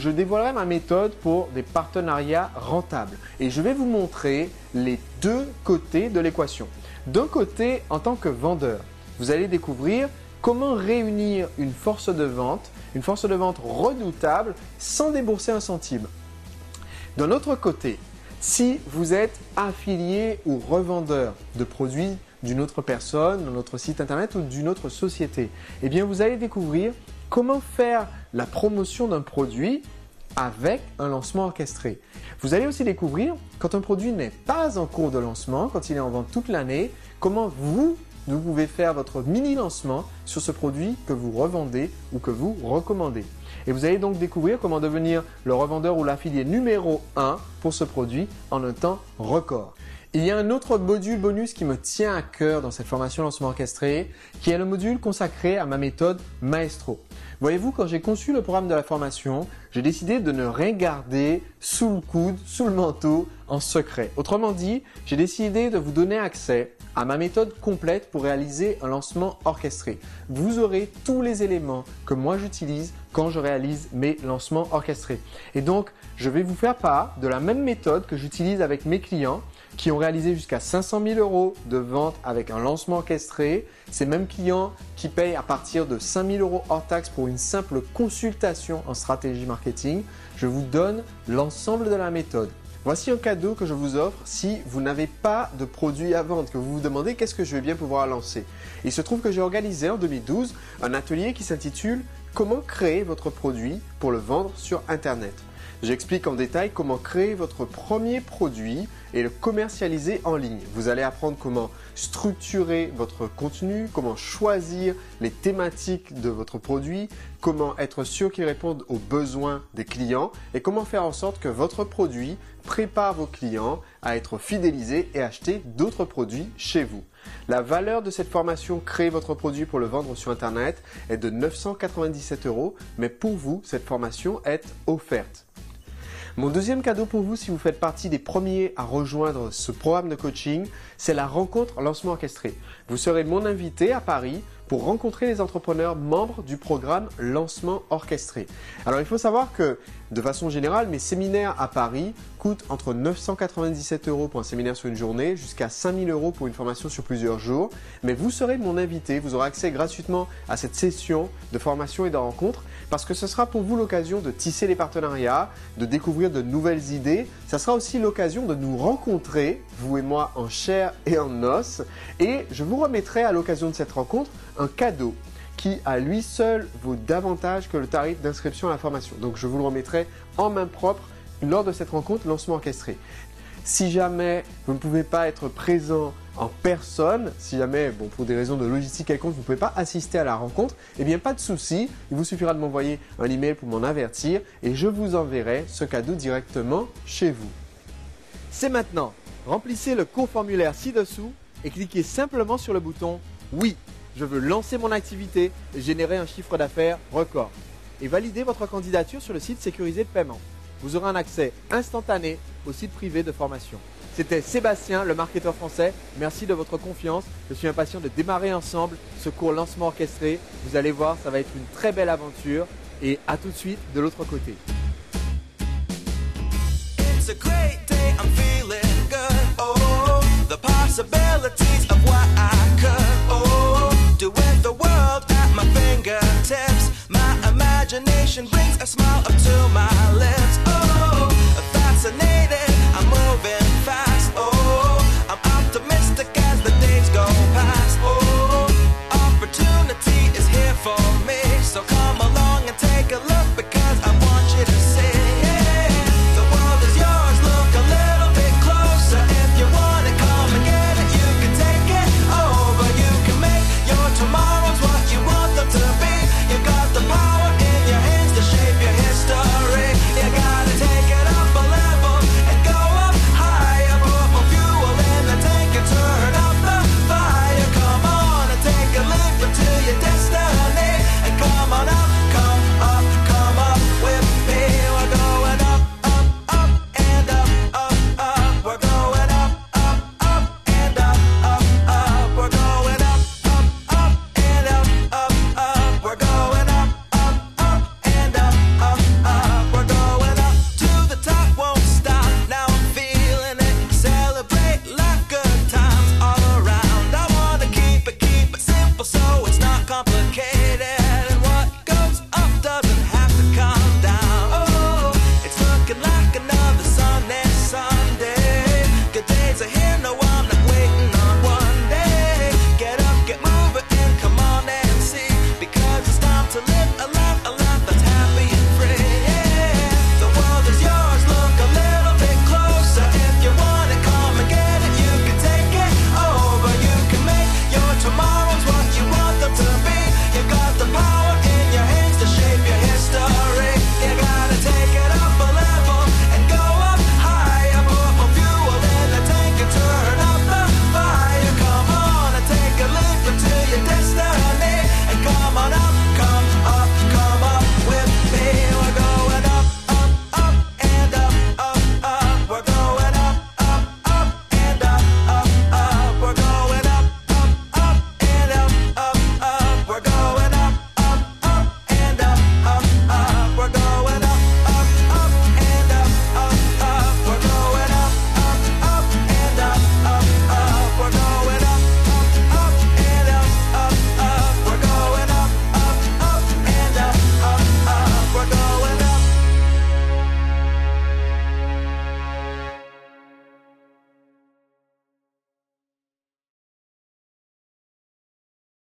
Je dévoilerai ma méthode pour des partenariats rentables et je vais vous montrer les deux côtés de l'équation. D'un côté, en tant que vendeur, vous allez découvrir comment réunir une force de vente redoutable sans débourser un centime. D'un autre côté, si vous êtes affilié ou revendeur de produits d'une autre personne, d'un autre site internet ou d'une autre société, eh bien vous allez découvrir comment faire la promotion d'un produit avec un lancement orchestré. Vous allez aussi découvrir, quand un produit n'est pas en cours de lancement, quand il est en vente toute l'année, comment vous pouvez faire votre mini-lancement sur ce produit que vous revendez ou que vous recommandez. Et vous allez donc découvrir comment devenir le revendeur ou l'affilié numéro 1 pour ce produit en un temps record. Il y a un autre module bonus qui me tient à cœur dans cette formation lancement orchestré, qui est le module consacré à ma méthode Maestro. Voyez-vous, quand j'ai conçu le programme de la formation, j'ai décidé de ne rien garder sous le coude, sous le manteau, en secret. Autrement dit, j'ai décidé de vous donner accès à ma méthode complète pour réaliser un lancement orchestré. Vous aurez tous les éléments que moi j'utilise quand je réalise mes lancements orchestrés. Et donc, je vais vous faire part de la même méthode que j'utilise avec mes clients qui ont réalisé jusqu'à 500 000 € de vente avec un lancement orchestré. Ces mêmes clients qui payent à partir de 5 000 € hors taxe pour une simple consultation en stratégie marketing. Je vous donne l'ensemble de la méthode. Voici un cadeau que je vous offre si vous n'avez pas de produit à vendre, que vous vous demandez qu'est-ce que je vais bien pouvoir lancer. Il se trouve que j'ai organisé en 2012 un atelier qui s'intitule « Comment créer votre produit pour le vendre sur Internet ». J'explique en détail comment créer votre premier produit et le commercialiser en ligne. Vous allez apprendre comment structurer votre contenu, comment choisir les thématiques de votre produit, comment être sûr qu'il réponde aux besoins des clients et comment faire en sorte que votre produit prépare vos clients à être fidélisés et acheter d'autres produits chez vous. La valeur de cette formation Créer votre produit pour le vendre sur Internet est de 997 €, mais pour vous, cette formation est offerte. Mon deuxième cadeau pour vous, si vous faites partie des premiers à rejoindre ce programme de coaching, c'est la rencontre lancement orchestré. Vous serez mon invité à Paris pour rencontrer les entrepreneurs membres du programme lancement orchestré. Alors il faut savoir que de façon générale, mes séminaires à Paris coûtent entre 997 € pour un séminaire sur une journée jusqu'à 5 000 € pour une formation sur plusieurs jours. Mais vous serez mon invité, vous aurez accès gratuitement à cette session de formation et de rencontre parce que ce sera pour vous l'occasion de tisser les partenariats, de découvrir de nouvelles idées. Ça sera aussi l'occasion de nous rencontrer, vous et moi, en chair et en os. Et je vous remettrai à l'occasion de cette rencontre un cadeau qui à lui seul vaut davantage que le tarif d'inscription à la formation. Donc je vous le remettrai en main propre lors de cette rencontre lancement orchestré. Si jamais vous ne pouvez pas être présent en personne, si jamais, pour des raisons de logistique quelconque, vous ne pouvez pas assister à la rencontre, eh bien pas de souci, il vous suffira de m'envoyer un email pour m'en avertir et je vous enverrai ce cadeau directement chez vous. C'est maintenant. Remplissez le court formulaire ci-dessous et cliquez simplement sur le bouton « Oui ». Je veux lancer mon activité et générer un chiffre d'affaires record. Et validez votre candidature sur le site sécurisé de paiement. Vous aurez un accès instantané au site privé de formation. C'était Sébastien, le marketeur français. Merci de votre confiance. Je suis impatient de démarrer ensemble ce cours lancement orchestré. Vous allez voir, ça va être une très belle aventure. Et à tout de suite de l'autre côté. It's a great day, I'm feeling good. Oh, the possibilities of what I could. Oh, do with the world at my fingertips. My imagination brings a smile of